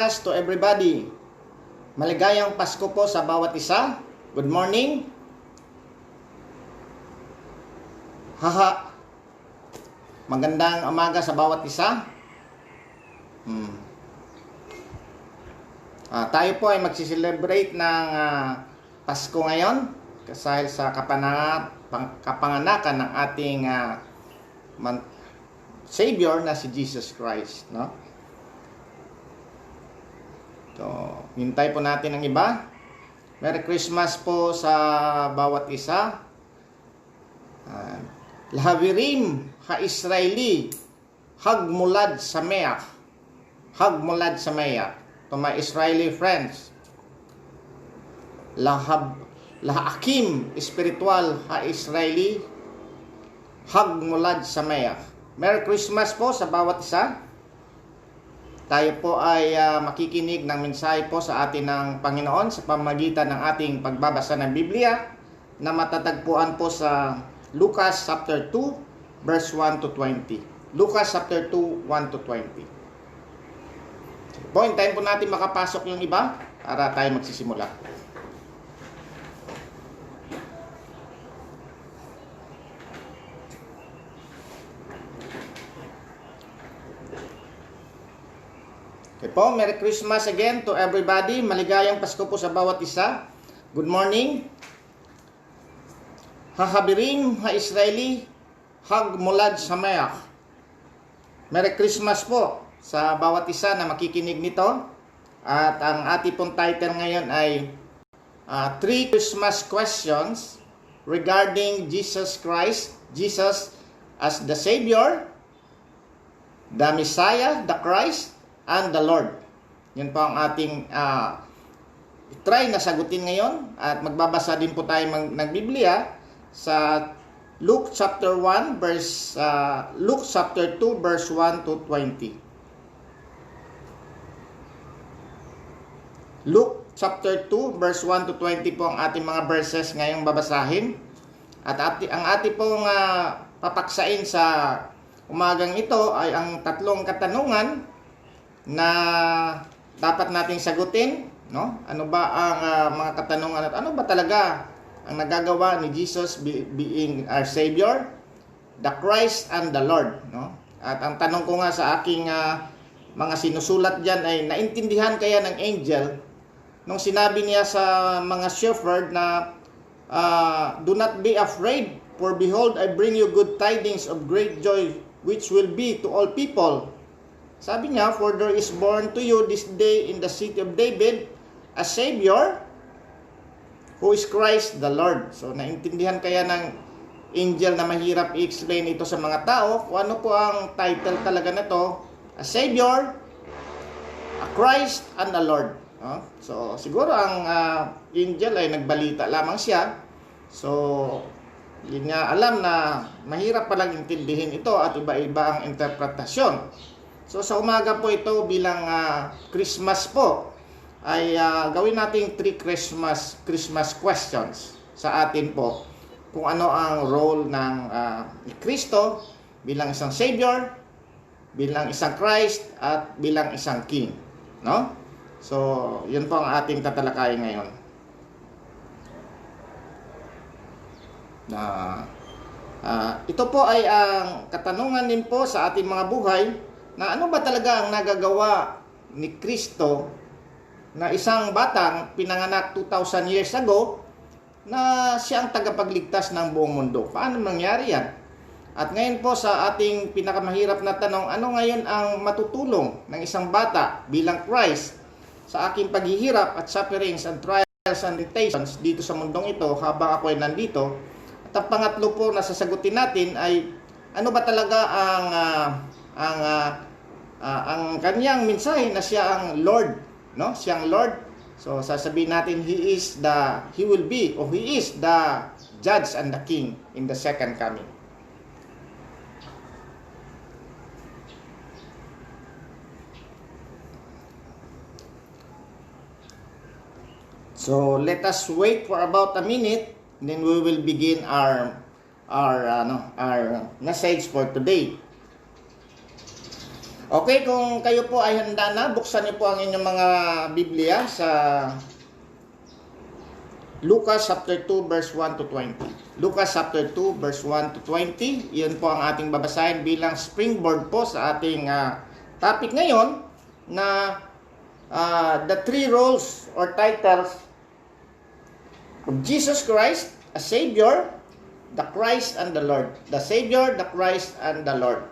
To everybody. Maligayang Pasko po sa bawat isa. Good morning. Magandang umaga sa bawat isa. Tayo po ay magsiselebrate ng Pasko ngayon dahil sa kapanganakan ng ating Savior na si Jesus Christ, no? So, hintay po natin ang iba. Merry Christmas po sa bawat isa. Lahavirim ha-Israeli Hag Mulad Sameach. Hag Mulad Sameach. To my Israeli friends. Lahakim Spiritual ha-Israeli Hag Mulad Sameach. Merry Christmas po sa bawat isa. Tayo po ay makikinig ng mensahe po sa atin ng Panginoon sa pamamagitan ng ating pagbabasa ng Biblia na matatagpuan po sa Lucas chapter 2 verse 1 to 20. Lucas chapter 2, 1 to 20. Po, hintayin po natin makapasok yung iba para tayo magsisimula. Okay po, Merry Christmas again to everybody. Maligayang Pasko po sa bawat isa. Good morning. Hahabirim ha-Israeli Hag Mulad Sameach. Merry Christmas po sa bawat isa na makikinig nito. At ang ating pong title ngayon ay 3 Christmas questions regarding Jesus Christ, Jesus as the Savior, the Messiah, the Christ, and the Lord. Yun po ang ating try na sagutin ngayon. At magbabasa din po tayo ng Biblia sa Luke chapter 1 verse Luke chapter 2 verse 1 to 20. Luke chapter 2 verse 1 to 20 po ang ating mga verses ngayong babasahin. At ang ating pong papaksain sa umagang ito ay ang tatlong katanungan na dapat nating sagutin, no? Ano ba ang mga katanungan at ano ba talaga ang nagagawa ni Jesus being our Savior, the Christ and the Lord, no? At ang tanong ko nga sa aking mga sinusulat diyan ay naintindihan kaya ng angel nung sinabi niya sa mga shepherd na do not be afraid, for behold I bring you good tidings of great joy which will be to all people. Sabi niya, for there is born to you this day in the city of David a Savior who is Christ the Lord. So, naintindihan kaya ng angel na mahirap i-explain ito sa mga tao kung ano po ang title talaga na to, a Savior, a Christ, and a Lord. So, siguro ang angel ay nagbalita lamang siya. So, yun nga alam na mahirap palang intindihin ito at iba-iba ang interpretasyon. So sa umaga po ito bilang Christmas po ay gawin nating 3 Christmas questions sa atin po kung ano ang role ng Kristo bilang isang Savior, bilang isang Christ at bilang isang King, no? So yun po ang ating tatalakayin ngayon. Ito po ay ang katanungan din po sa ating mga buhay na ano ba talaga ang nagagawa ni Kristo na isang batang pinanganak 2,000 years ago na siya ang tagapagligtas ng buong mundo. Paano mangyari yan? At ngayon po sa ating pinakamahirap na tanong, ano ngayon ang matutulong ng isang bata bilang Christ sa aking paghihirap at sufferings and trials and temptations dito sa mundong ito habang ako ay nandito? At ang pangatlo po na sasagutin natin ay ano ba talaga ang kanyang mensahe na siya ang Lord, no? Siya ang Lord. So sasabihin natin he is the judge and the king in the second coming. So let us wait for about a minute, then we will begin our message for today. Okay, kung kayo po ay handa na, buksan niyo po ang inyong mga Biblia sa Lucas chapter 2 verse 1 to 20. Lucas chapter 2 verse 1 to 20. Iyon po ang ating babasahin bilang springboard po sa ating topic ngayon na the three roles or titles of Jesus Christ, a Savior, the Christ, and the Lord. The Savior, the Christ, and the Lord.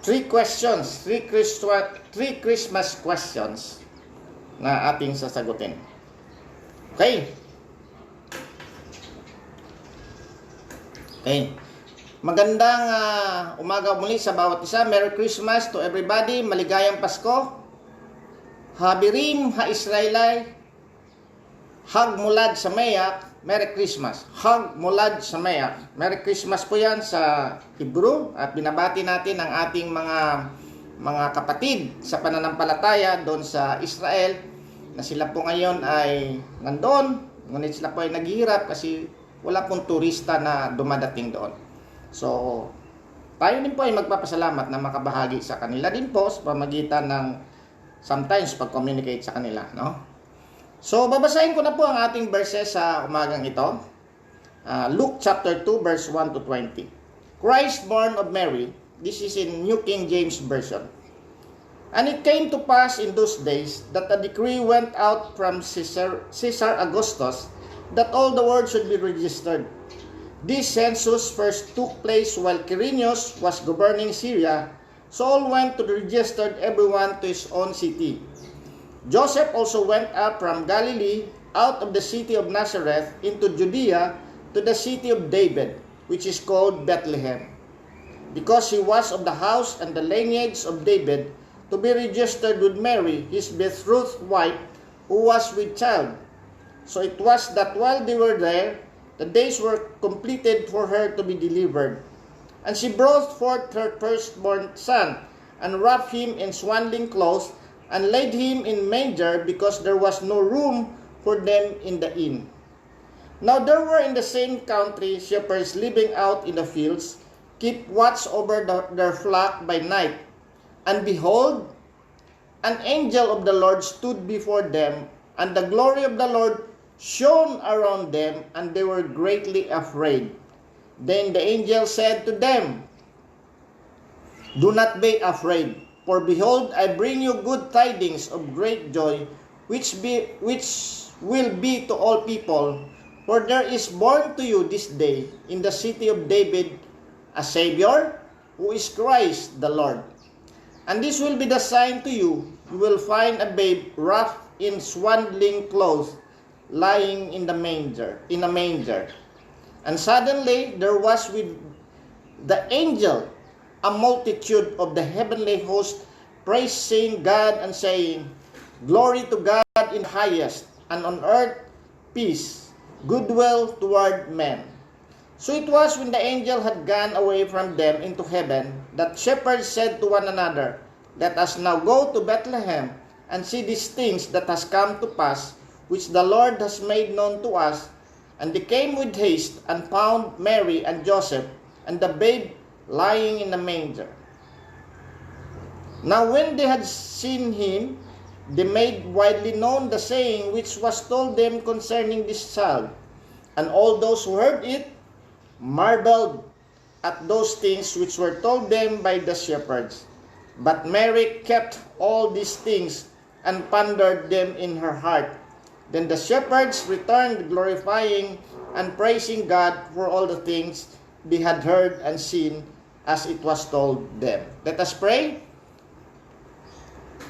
Three Christmas questions na ating sasagutin. Okay. Magandang umaga muli sa bawat isa. Merry Christmas to everybody. Maligayang Pasko. Habirim ha Israelay. Hag mulad sa Mayak. Merry Christmas. Hag mulad sa Mayak. Merry Christmas po yan sa Hebrew. At binabati natin ang ating mga kapatid sa pananampalataya doon sa Israel na sila po ngayon ay nandoon. Ngunit sila po ay naghihirap kasi wala pong turista na dumadating doon. So, tayo din po ay magpapasalamat na makabahagi sa kanila din po sa pamagitan ng sometimes pag-communicate sa kanila, no? So, babasahin ko na po ang ating verses sa umagang ito. Luke chapter 2 verse 1 to 20. Christ born of Mary. This is in New King James Version. And it came to pass in those days that a decree went out from Caesar Augustus that all the world should be registered. This census first took place while Quirinius was governing Syria, so all went to be registered, everyone to his own city. Joseph also went up from Galilee, out of the city of Nazareth, into Judea, to the city of David, which is called Bethlehem, because he was of the house and the lineage of David, to be registered with Mary, his betrothed wife, who was with child. So it was that while they were there, the days were completed for her to be delivered. And she brought forth her firstborn son, and wrapped him in swaddling clothes, and laid him in manger, because there was no room for them in the inn. Now there were in the same country shepherds living out in the fields, keep watch over their flock by night. And behold, an angel of the Lord stood before them, and the glory of the Lord shone around them, and they were greatly afraid. Then the angel said to them, "Do not be afraid. For behold, I bring you good tidings of great joy, which will be to all people. For there is born to you this day in the city of David a Savior, who is Christ the Lord. And this will be the sign to you: you will find a babe wrapped in swaddling clothes, lying in a manger. And suddenly there was with the angel a multitude of the heavenly host, praising God and saying, Glory to God in the highest, and on earth peace, goodwill toward men. So it was when the angel had gone away from them into heaven, that shepherds said to one another, Let us now go to Bethlehem, and see these things that has come to pass, which the Lord has made known to us. And they came with haste, and found Mary and Joseph, and the babe lying in a manger. Now when they had seen him, they made widely known the saying which was told them concerning this child. And all those who heard it marveled at those things which were told them by the shepherds. But Mary kept all these things, and pondered them in her heart. Then the shepherds returned, glorifying and praising God for all the things they had heard and seen, as it was told them. Let us pray.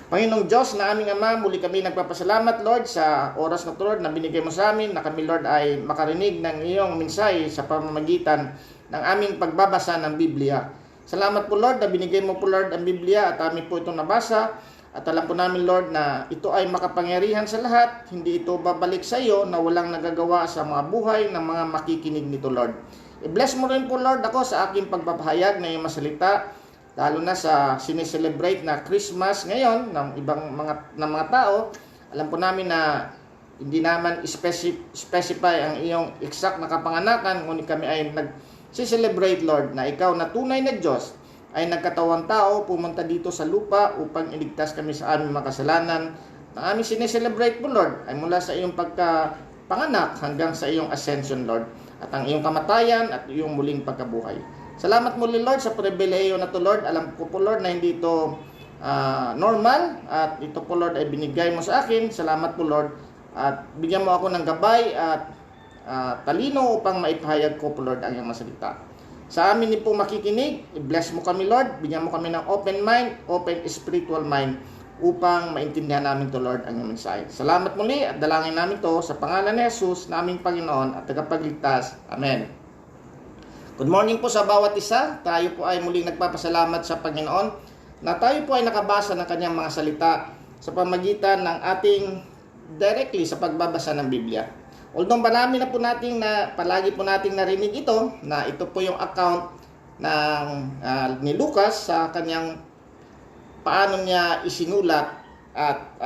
Panginoong Diyos na aming Ama, muli kami nagpapasalamat, Lord, sa oras na ito, Lord, na binigay mo sa amin, na kami, Lord, ay makarinig ng iyong mensahe sa pamamagitan ng aming pagbabasa ng Biblia. Salamat po, Lord, na binigay mo po, Lord, ang Biblia at amin po itong nabasa. At alam po namin, Lord, na ito ay makapangyarihan sa lahat. Hindi ito babalik sa iyo na walang nagagawa sa mga buhay ng mga makikinig nito, Lord. I-bless mo rin po, Lord, ako sa aking pagpapahayag ng iyong masalita, lalo na sa sineselebrate na Christmas ngayon ng ibang mga tao. Alam po namin na hindi naman specify ang iyong exact na kapanganakan, ngunit kami ay nag-celebrate, Lord, na ikaw na tunay na Diyos ay nagkatawang tao, pumunta dito sa lupa upang iligtas kami sa aming mga kasalanan. Ang aming sineselebrate po, Lord, ay mula sa iyong pagkapanganak hanggang sa iyong ascension, Lord, at ang iyong kamatayan at iyong muling pagkabuhay. Salamat muli, Lord, sa pribileyo na to, Lord. Alam ko po, Lord, na hindi ito normal, at ito po, Lord, ay binigay mo sa akin. Salamat po, Lord, at bigyan mo ako ng gabay at talino upang maipahayag ko po, Lord, ang iyong masalita. Sa amin din po makikinig, i-bless mo kami, Lord. Bigyan mo kami ng open mind, open spiritual mind, upang maintindihan namin to, Lord, ang iyong mensahe. Salamat muli at dalangin namin to sa pangalan ni Jesus, naming Panginoon at tagapagligtas. Amen. Good morning po sa bawat isa. Tayo po ay muling nagpapasalamat sa Panginoon na tayo po ay nakabasa ng kanyang mga salita sa pamagitan ng ating directly sa pagbabasa ng Biblia. Although marami na po nating palagi po nating narinig ito, na ito po yung account ng ni Lucas sa kanyang paano niya isinulat at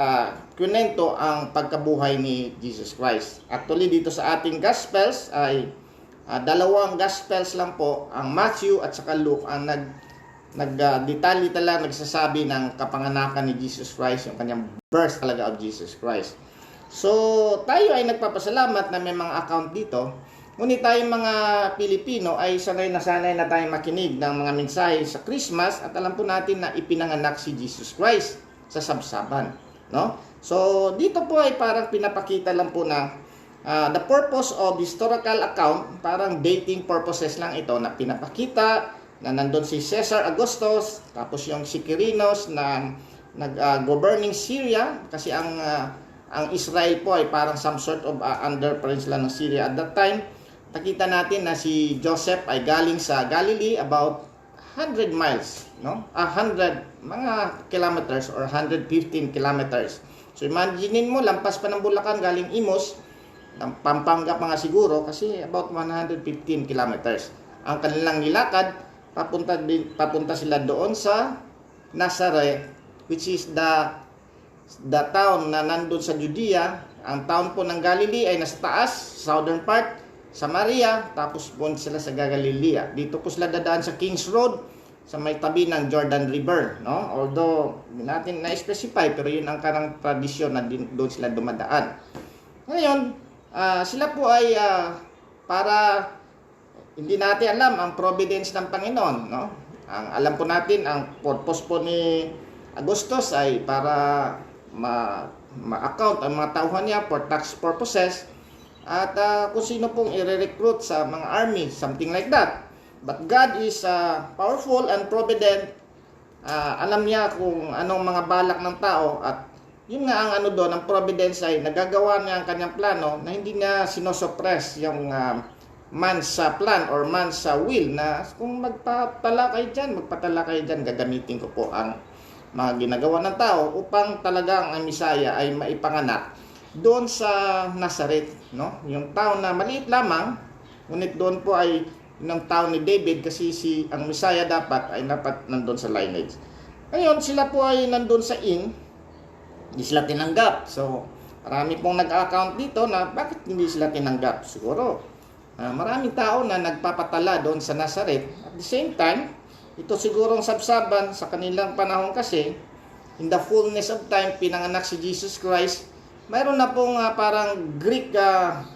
kwento ang pagkabuhay ni Jesus Christ. Actually, dito sa ating Gospels ay dalawang Gospels lang po, ang Matthew at saka Luke, ang nagdetalye talaga nagsasabi ng kapanganakan ni Jesus Christ, yung kanyang birth talaga of Jesus Christ. So, tayo ay nagpapasalamat na may mga account dito. Ngunit tayong mga Pilipino ay sanay na tayong makinig ng mga mensahe sa Christmas, at alam po natin na ipinanganak si Jesus Christ sa sabsaban, no? So, dito po ay parang pinapakita lang po na the purpose of historical account, parang dating purposes lang ito na pinapakita na nandun si Caesar Augustus, tapos yung si Quirinius na governing Syria, kasi ang Israel po ay parang some sort of under peninsula ng Syria at that time. Nakita natin na si Joseph ay galing sa Galilee, about 100 miles, no? 100 mga kilometers or 115 kilometers. So imaginein mo, lampas pa ng Bulacan, galing Imus, ng Pampanga pa nga siguro, kasi about 115 kilometers. Ang kanilang nilakad, papunta sila doon sa Nazareth, which is the town na nandun sa Judea. Ang town po ng Galilee ay nasa taas, southern part, Samaria, tapos po sila sa Galilea. Dito po sila dadaan sa King's Road, sa may tabi ng Jordan River, no? Although hindi natin na-specify, pero yun ang karang tradisyon na doon sila dumadaan. Ngayon, sila po ay para hindi natin alam ang providence ng Panginoon, no? Ang alam po natin, ang purpose po ni Augustus ay para ma-account ang mga tauhan niya for tax purposes, at kung sino pong i-recruit sa mga army, something like that. But God is powerful and provident. Alam niya kung anong mga balak ng tao, at yun nga ang doon, ang providence ay nagagawa niya ang kanyang plano na hindi niya sinosuppress yung man's plan or man's will, na kung magpatala kayo dyan, gagamitin ko po ang mga ginagawa ng tao upang talagang ang Misaya ay maipanganak doon sa Nazareth, no? Yung town na maliit lamang, ngunit doon po ay yung town ni David, kasi ang Misaya dapat nandun sa lineage. Ngayon, sila po ay nandun sa inn, hindi sila tinanggap. So, marami pong nag-account dito na bakit hindi sila tinanggap. Siguro, maraming tao na nagpapatala doon sa Nazareth. At the same time, ito sigurong sabsaban sa kanilang panahon, kasi in the fullness of time, pinanganak si Jesus Christ. Mayroon na pong parang Greek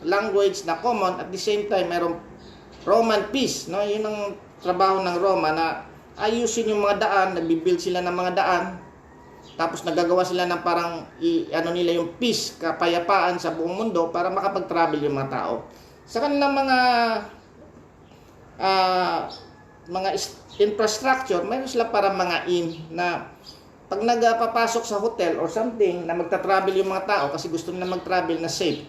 language na common, at the same time mayroong Roman peace, no? Yun ang trabaho ng Roma, na ayusin yung mga daan, nagbi-build sila ng mga daan, tapos nagagawa sila ng parang nila yung peace, kapayapaan sa buong mundo para makapag-travel yung mga tao. Sa kanilang mga infrastructure, mayroon sila parang mga inn na pag nagpapasok sa hotel or something na magta-travel yung mga tao kasi gusto nila mag-travel na safe,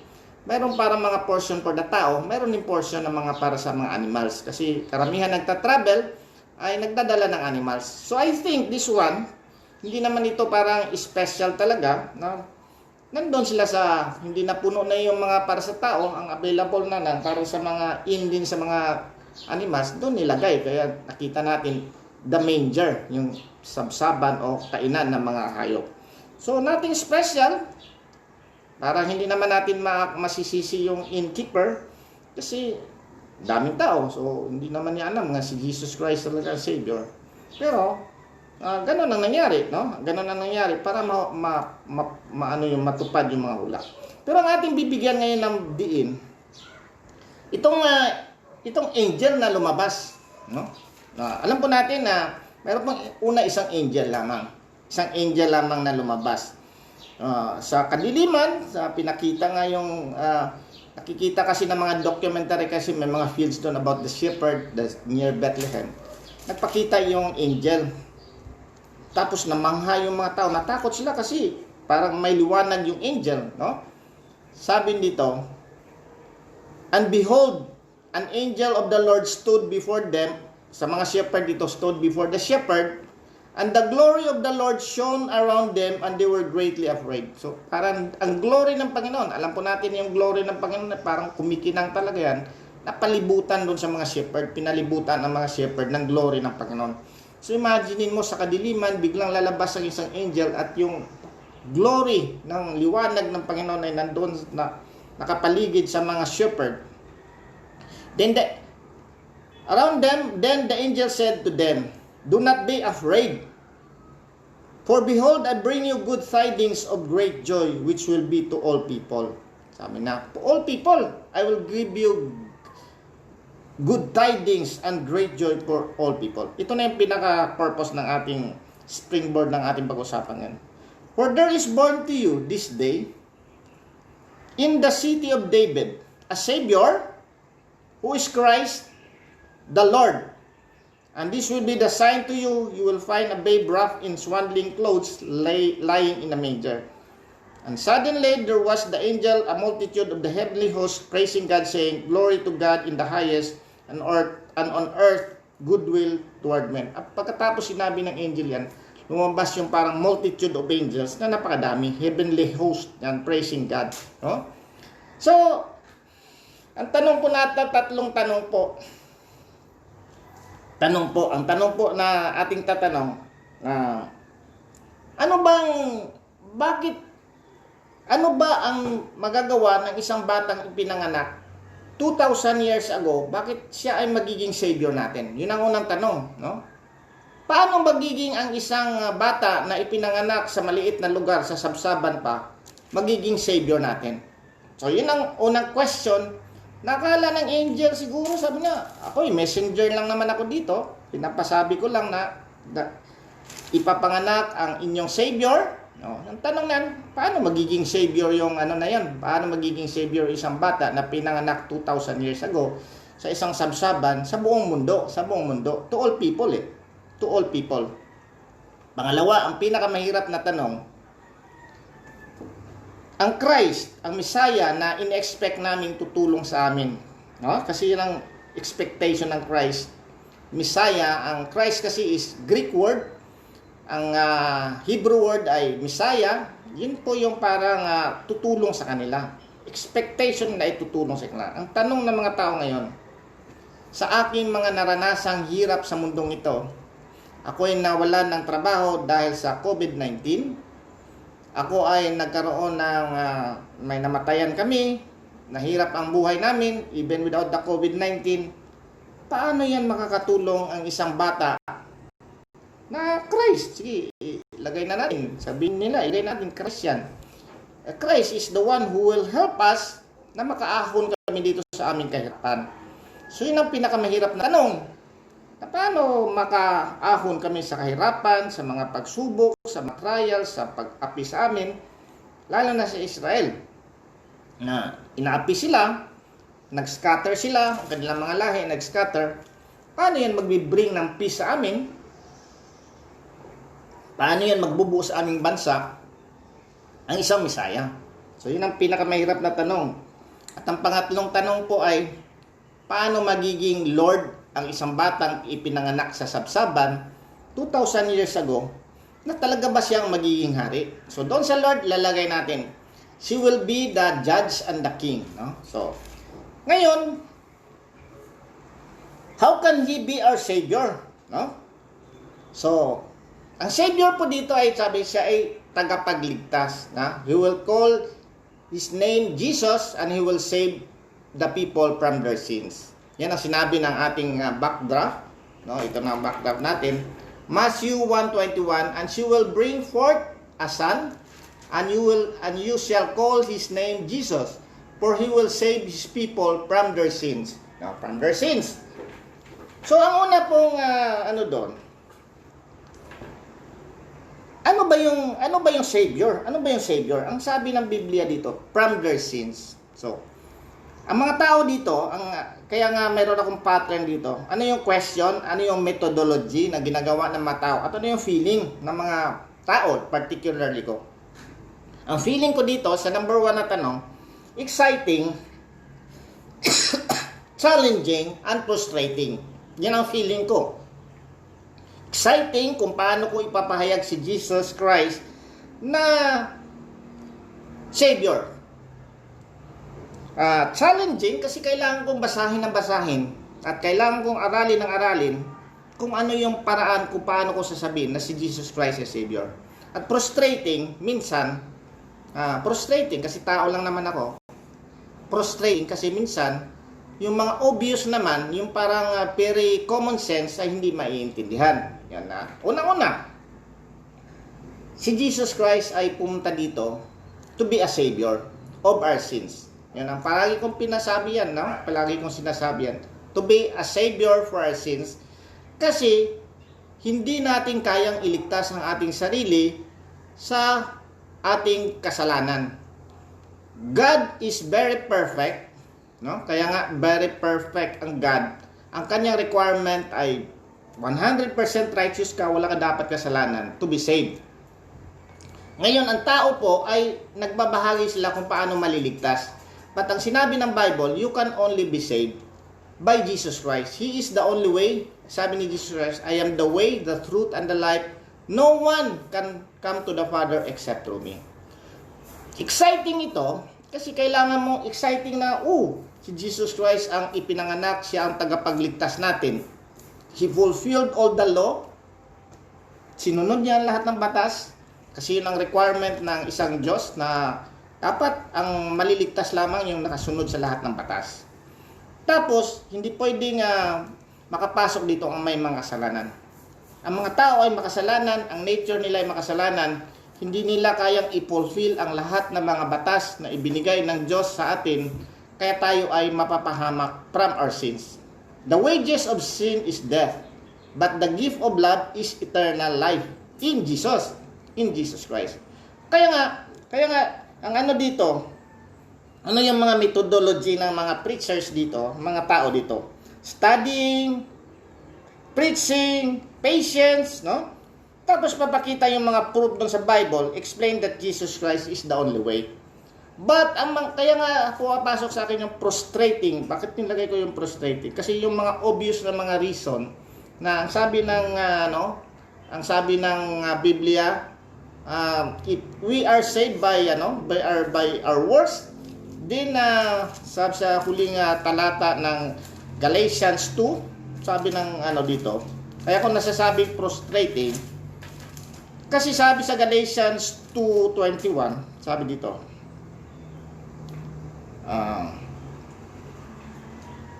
mayroon parang mga portion for the tao, mayroon din portion na mga para sa mga animals, kasi karamihan nagta-travel ay nagdadala ng animals. So I think this one, hindi naman ito parang special talaga, no? Nandun sila sa, hindi na puno na yung mga para sa tao, ang available na lang para sa mga inn din sa mga animals, doon nilagay. Kaya nakita natin the manger, yung sabsaban o kainan ng mga hayop. So nothing special. Parang hindi naman natin masisisi yung innkeeper, kasi daming tao. So hindi naman niya alam nga si Jesus Christ talaga ang Savior. Pero ganun ang nangyari, no? Ganun ang nangyari para ano yung matupad yung mga hula. Pero ang ating bibigyan ngayon ng diin, itong angel na lumabas, no? Alam po natin na meron pang una isang angel lamang. Isang angel lamang na lumabas. Sa kadiliman, sa pinakita nga yung nakikita kasi ng mga documentary kasi may mga fields doon about the shepherd near Bethlehem. Nagpakita yung angel. Tapos namangha yung mga tao. Natakot sila kasi parang may liwanag yung angel, no? Sabi dito, and behold, an angel of the Lord stood before them. Sa mga shepherd dito, stood before the shepherd, and the glory of the Lord shone around them, and they were greatly afraid. So, parang ang glory ng Panginoon, alam po natin yung glory ng Panginoon, parang kumikinang talaga yan, napalibutan doon sa mga shepherd, pinalibutan ang mga shepherd ng glory ng Panginoon. So, imaginein mo sa kadiliman, biglang lalabas ang isang angel at yung glory ng liwanag ng Panginoon ay nandoon na nakapaligid sa mga shepherd. Then the angel said to them, do not be afraid, for behold, I bring you good tidings of great joy, which will be to all people. Sabi na, to all people, I will give you good tidings and great joy for all people. Ito na yung pinaka-purpose ng ating springboard ng ating pag-usapan ngayon. For there is born to you this day, in the city of David, a Savior, who is Christ the Lord. And this will be the sign to you, you will find a babe wrapped in swaddling clothes lying in a manger. And suddenly there was the angel, a multitude of the heavenly host, praising God, saying, glory to God in the highest, and on earth goodwill toward men. At pagkatapos sinabi ng angel yan, lumabas yung parang multitude of angels na napakadami, heavenly host, yan, praising God. No? So, ang tanong po natin, tatlong tanong po. Ang tanong po na ating tatanong, ano ba ang magagawa ng isang batang ipinanganak 2,000 years ago, bakit siya ay magiging savior natin? Yun ang unang tanong, no? Paano magiging ang isang bata na ipinanganak sa maliit na lugar, sa sabsaban pa, magiging savior natin? So, yun ang unang question. Nakala ng angel siguro, sabi niya, ako messenger lang naman ako dito. Pinapasabi ko lang na ipapanganak ang inyong savior. No? Ang tanong na, paano magiging savior yung ano na yan? Paano magiging savior isang bata na pinanganak 2,000 years ago sa isang sabsaban sa buong mundo? Sa buong mundo. To all people To all people. Pangalawa, ang pinakamahirap na tanong, ang Christ, ang Messiah na in-expect namin tutulong sa amin. No? Kasi yun ang expectation ng Christ. Messiah, ang Christ kasi is Greek word. Ang Hebrew word ay Messiah. Yun po yung parang tutulong sa kanila. Expectation na itutulong sa kanila. Ang tanong ng mga tao ngayon, sa aking mga naranasang hirap sa mundong ito, ako ay nawalan ng trabaho dahil sa COVID-19. Ako ay nagkaroon ng may namatayan kami, nahirap ang buhay namin, even without the COVID-19. Paano yan makakatulong ang isang bata na Christ? Sige, ilagay na natin. Sabihin nila, ilagay natin Christian. Christ is the one who will help us na makaahon kami dito sa aming kahirapan. So yun ang pinakamahirap na tanong. Na paano makaahon kami sa kahirapan, sa mga pagsubok, sa mga trials, sa pag-api sa amin, lalo na sa Israel. Na inaapi sila, nag-scatter sila, ang kanilang mga lahi nag-scatter. Paano yan magbibring ng peace sa amin? Paano yan magbubuo sa aming bansa ang isang Messiah? So yun ang pinakamahirap na tanong. At ang pangatlong tanong po ay, paano magiging Lord ang isang batang ipinanganak sa sabsaban 2,000 years ago na talaga ba siyang magiging hari? So doon sa Lord, lalagay natin, she will be the judge and the king. No? So, ngayon, how can he be our savior? No? So, ang savior po dito ay sabi siya ay tagapagligtas. Na? He will call his name Jesus and he will save the people from their sins. Yan ang sinabi ng ating backdraft. No? Ito na ang backdraft natin. Matthew 1:21, and she will bring forth a son, and you shall call his name Jesus, for he will save his people from their sins. Now, from their sins. So, ang una pong doon, ano ba yung Savior? Ano ba yung Savior? Ang sabi ng Biblia dito, from their sins. So, ang mga tao dito, kaya nga mayroon akong pattern dito. Ano yung question? Ano yung methodology na ginagawa ng mga tao? At ano yung feeling ng mga tao, particularly ko? Ang feeling ko dito, sa number 1 na tanong, exciting, challenging, and frustrating. Yan ang feeling ko. Exciting kung paano ko ipapahayag si Jesus Christ na Savior. Challenging kasi kailangan kong basahin ng basahin at kailangan kong aralin ng aralin kung ano yung paraan kung paano ko sasabihin na si Jesus Christ ay Savior. At frustrating, minsan, frustrating kasi tao lang naman ako. Frustrating kasi minsan, yung mga obvious naman, yung parang very common sense ay hindi maiintindihan. Yan na. Unang-una, si Jesus Christ ay pumunta dito to be a Savior of our sins. Yan ang palagi kong pinasabi yan, no? Palagi kong sinasabi yan. To be a Savior for our sins. Kasi, hindi natin kayang iligtas ang ating sarili sa ating kasalanan. God is very perfect, no? Kaya nga, very perfect ang God. Ang kanyang requirement ay 100% righteous ka, wala ka dapat kasalanan to be saved. Ngayon, ang tao po ay nagbabahagi sila kung paano maliligtas. But ang sinabi ng Bible, you can only be saved by Jesus Christ. He is the only way. Sabi ni Jesus Christ, I am the way, the truth, and the life. No one can come to the Father except through me. Exciting ito, kasi kailangan mo exciting na, si Jesus Christ ang ipinanganak, siya ang tagapagligtas natin. He fulfilled all the law. Sinunod niya ang lahat ng batas. Kasi yun ang requirement ng isang Diyos na dapat ang maliligtas lamang yung nakasunod sa lahat ng batas. Tapos, hindi pwedeng makapasok dito ang may mga kasalanan. Ang mga tao ay makasalanan, ang nature nila ay makasalanan, hindi nila kayang i-fulfill ang lahat ng mga batas na ibinigay ng Diyos sa atin, kaya tayo ay mapapahamak from our sins. The wages of sin is death, but the gift of love is eternal life in Jesus Christ. Kaya nga, ang dito, ano yung mga methodology ng mga preachers dito, mga tao dito? Studying, preaching, patience, no? Tapos papakita yung mga proof doon sa Bible, explain that Jesus Christ is the only way. But, kaya nga pumapasok sa akin yung frustrating. Bakit nilagay ko yung frustrating? Kasi yung mga obvious na mga reason na ang sabi ng Biblia, if we are saved by our works, then sabi sa huling talata ng Galatians 2, sabi ng dito, kaya ko nasasabing frustrating kasi sabi sa Galatians 2:21, sabi dito,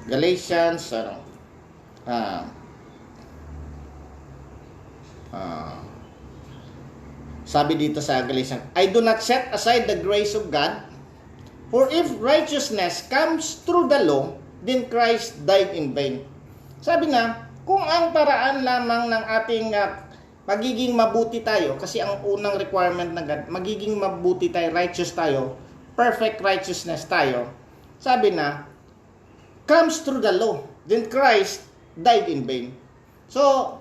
Galatians sabi dito sa Galatians, I do not set aside the grace of God, for if righteousness comes through the law, then Christ died in vain. Sabi na, kung ang paraan lamang ng ating magiging mabuti tayo, kasi ang unang requirement ng God, magiging mabuti tayo, righteous tayo, perfect righteousness tayo, sabi na, comes through the law, then Christ died in vain. So,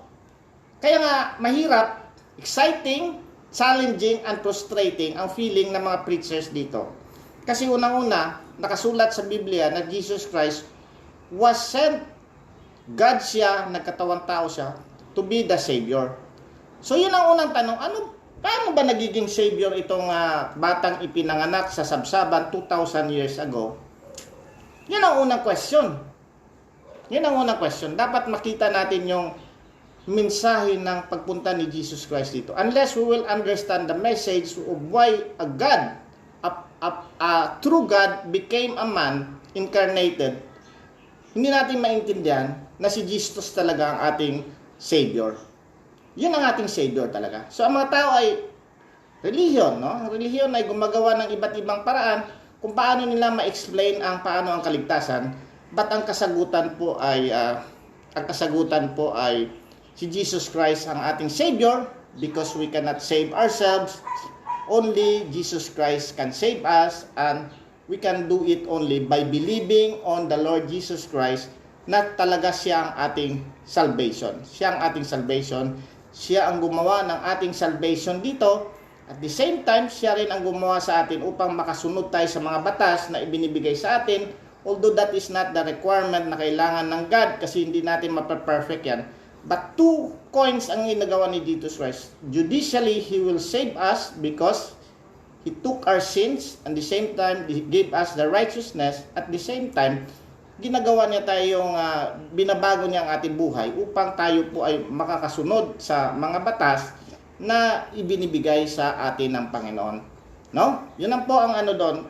kaya nga, mahirap, exciting, challenging, and frustrating ang feeling ng mga preachers dito. Kasi unang-una, nakasulat sa Biblia na Jesus Christ was sent. God siya, nagkatawang tao siya, to be the Savior. So yun ang unang tanong, paano ba nagiging Savior itong batang ipinanganak sa sabsaban 2,000 years ago? Yun ang unang question. Dapat makita natin yung mensahe ng pagpunta ni Jesus Christ dito. Unless we will understand the message of why a true God became a man incarnated, hindi natin maintindihan na si Jesus talaga ang ating Savior. Yun ang ating Savior talaga. So ang mga tao ay relihiyon, no? Relihiyon ay gumagawa ng iba't ibang paraan kung paano nila ma-explain paano ang kaligtasan. But ang kasagutan po ay si Jesus Christ ang ating Savior, because we cannot save ourselves. Only Jesus Christ can save us, and we can do it only by believing on the Lord Jesus Christ, na talaga siya ang ating salvation. Siya ang ating salvation. Siya ang gumawa ng ating salvation dito. At the same time, siya rin ang gumawa sa atin upang makasunod tayo sa mga batas na ibinibigay sa atin. Although that is not the requirement na kailangan ng God, kasi hindi natin mapaperfect yan. But 2 coins ang ginagawa ni Jesus Christ. Judicially, He will save us because He took our sins, and the same time, He gave us the righteousness. At the same time, ginagawa niya tayong, binabago niya ang ating buhay upang tayo po ay makakasunod sa mga batas na ibinibigay sa atin ng Panginoon. No? Yun ang po ang doon.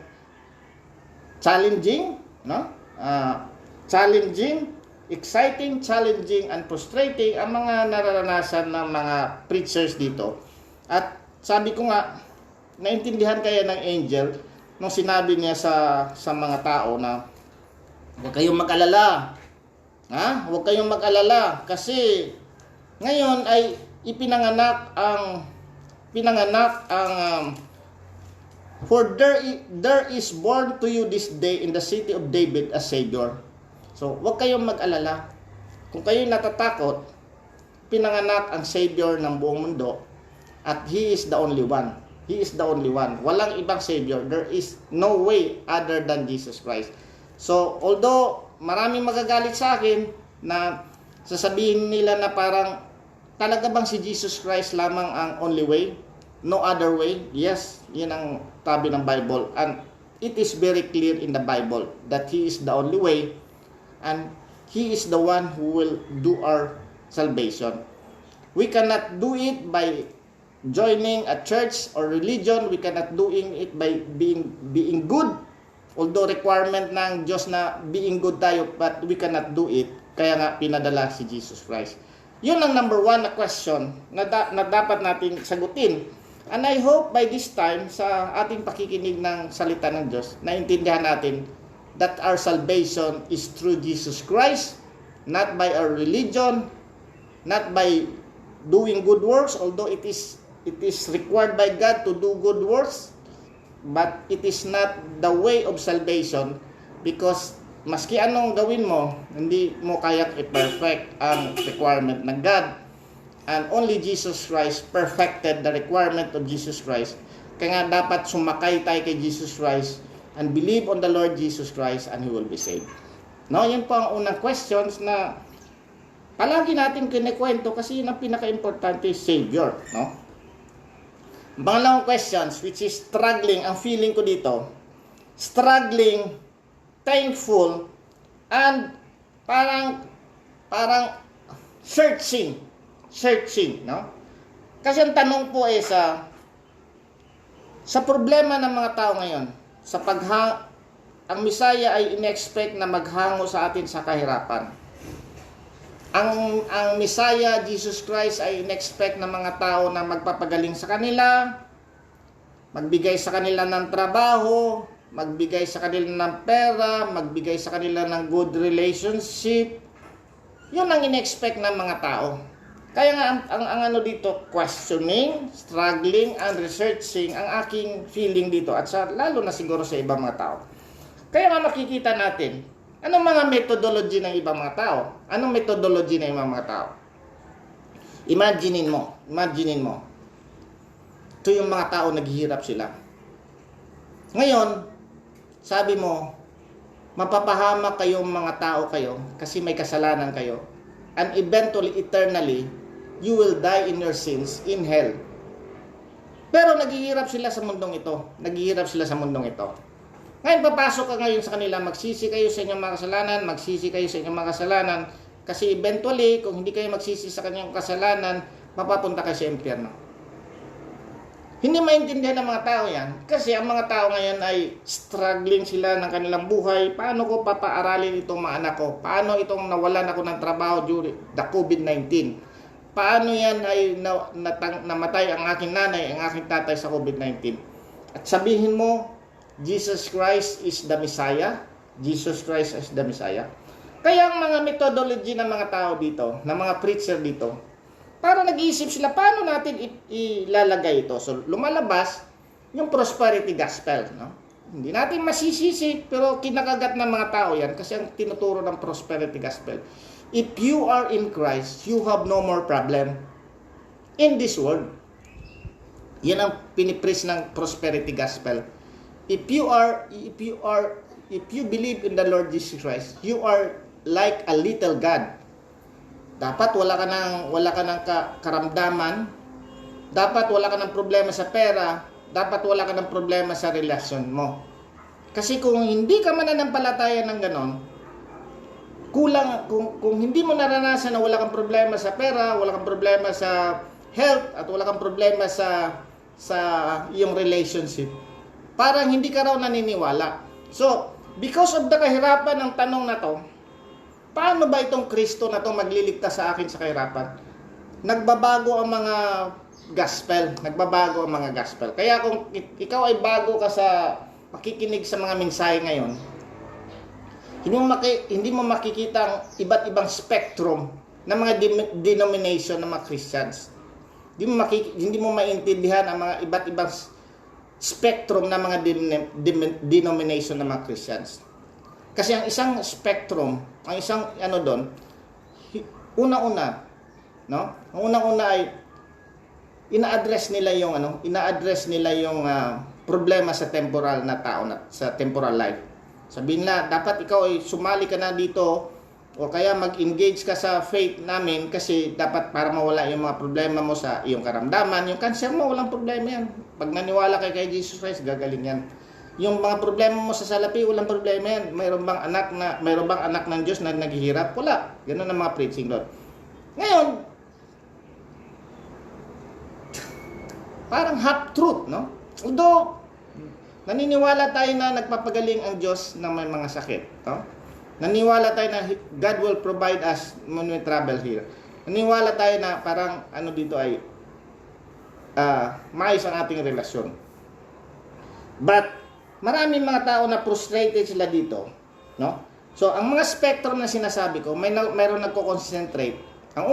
Challenging, no? Challenging, exciting, challenging, and frustrating ang mga nararanasan ng mga preachers dito. At sabi ko nga, naintindihan kaya ng angel nung sinabi niya sa mga tao na huwag kayong mag-alala. Huwag kayong mag-alala kasi ngayon ay ipinanganak ang for there is born to you this day in the city of David a Savior. So, huwag kayong mag-alala. Kung kayo natatakot, pinanganak ang Savior ng buong mundo, at He is the only one. He is the only one. Walang ibang Savior. There is no way other than Jesus Christ. So, although maraming magagalit sa akin na sasabihin nila na parang talaga bang si Jesus Christ lamang ang only way? No other way? Yes, yun ang tabi ng Bible. And it is very clear in the Bible that He is the only way, and He is the one who will do our salvation. We cannot do it by joining a church or religion. We cannot doing it by being good. Although requirement ng Diyos na being good tayo, but we cannot do it. Kaya nga pinadala si Jesus Christ. Yun ang number 1 na question na dapat nating sagutin. And I hope by this time, sa ating pakikinig ng salita ng Diyos, naintindihan natin that our salvation is through Jesus Christ, not by our religion, not by doing good works, although it is required by God to do good works, but it is not the way of salvation, because maski anong gawin mo, hindi mo kayang i-perfect ang requirement ng God. And only Jesus Christ perfected the requirement of Jesus Christ. Kaya nga dapat sumakay tayo kay Jesus Christ and believe on the Lord Jesus Christ, and He will be saved. No, yan po ang unang questions na palagi natin kinikwento kasi yun ang pinaka-importante, Savior. No? Pangalawang questions, which is struggling, ang feeling ko dito, struggling, thankful, and parang searching, no? Kasi ang tanong po ay sa problema ng mga tao ngayon, ang Misaya ay in-expect na maghango sa atin sa kahirapan. Ang Misaya, Jesus Christ, ay in-expect ng mga tao na magpapagaling sa kanila, magbigay sa kanila ng trabaho, magbigay sa kanila ng pera, magbigay sa kanila ng good relationship. Yun ang in-expect ng mga tao. Kaya nga, ang dito, questioning, struggling, and researching, ang aking feeling dito, at lalo na siguro sa ibang mga tao. Kaya nga makikita natin, anong mga methodology ng ibang mga tao? Anong methodology ng ibang mga tao? Imaginein mo. Ito yung mga tao naghihirap sila. Ngayon, sabi mo, mapapahamak kayong mga tao kayo kasi may kasalanan kayo. And eventually, eternally, you will die in your sins in hell. Pero naghihirap sila sa mundong ito. Ngayon, papasok ka ngayon sa kanila, magsisi kayo sa inyong mga kasalanan, kasi eventually, kung hindi kayo magsisi sa kanyang kasalanan, mapapunta kayo sa impyerno. Hindi maintindihan ng mga tao yan, kasi ang mga tao ngayon ay struggling sila ng kanilang buhay. Paano ko papaaralin itong mga anak ko? Paano itong nawalan ako ng trabaho during the COVID-19? paano yan ay namatay ang aking nanay, ang aking tatay sa COVID-19. At sabihin mo, Jesus Christ is the Messiah. Jesus Christ is the Messiah. Kaya ang mga methodology ng mga tao dito, ng mga preacher dito, para nag-iisip sila, paano natin ilalagay ito? So, lumalabas yung prosperity gospel. No? Hindi natin masisisi, pero kinakagat ng mga tao yan kasi ang tinuturo ng prosperity gospel. If you are in Christ, you have no more problem in this world. Yan ang pinipreach ng prosperity gospel. If you believe in the Lord Jesus Christ, you are like a little God. Dapat wala ka ng karamdaman, dapat wala ka ng problema sa pera, dapat wala ka ng problema sa relasyon mo. Kasi kung hindi ka mananampalataya ng ganon, kung hindi mo naranasan na wala kang problema sa pera, wala kang problema sa health, at wala kang problema sa iyong relationship, parang hindi ka raw naniniwala. So, because of the kahirapan ng tanong na to, paano ba itong Kristo na to magliligtas sa akin sa kahirapan? Nagbabago ang mga gospel. Nagbabago ang mga gospel. Kaya kung ikaw ay bago ka sa makikinig sa mga mensahe ngayon, hindi mo makikita ang iba't ibang spectrum ng mga denomination ng mga Christians. Hindi mo maintindihan ang mga iba't ibang spectrum ng mga denomination ng mga Christians. Kasi ang isang spectrum, ang isang doon, una-una, no? Ang una-una ay ina-address nila yung problema sa temporal na tao, sa temporal life. Sabihin na, dapat ikaw ay sumali ka na dito o kaya mag-engage ka sa faith namin kasi dapat para mawala yung mga problema mo sa iyong karamdaman. Yung cancer mo, walang problema yan. Pag naniwala kay Jesus Christ, gagaling yan. Yung mga problema mo sa salapi, walang problema yan. Mayroon bang anak ng Diyos na naghihirap? Wala. Ganun ang mga preaching doon. Ngayon, parang half truth, no? Although, naniniwala tayo na nagpapagaling ang Diyos ng may mga sakit, no? Naniniwala tayo na God will provide us when we travel here. Naniniwala tayo na parang dito ay maayos ang ating relasyon. But maraming mga tao na frustrated sila dito, no? So ang mga spectrum na sinasabi ko, mayroon nagko-concentrate. Ang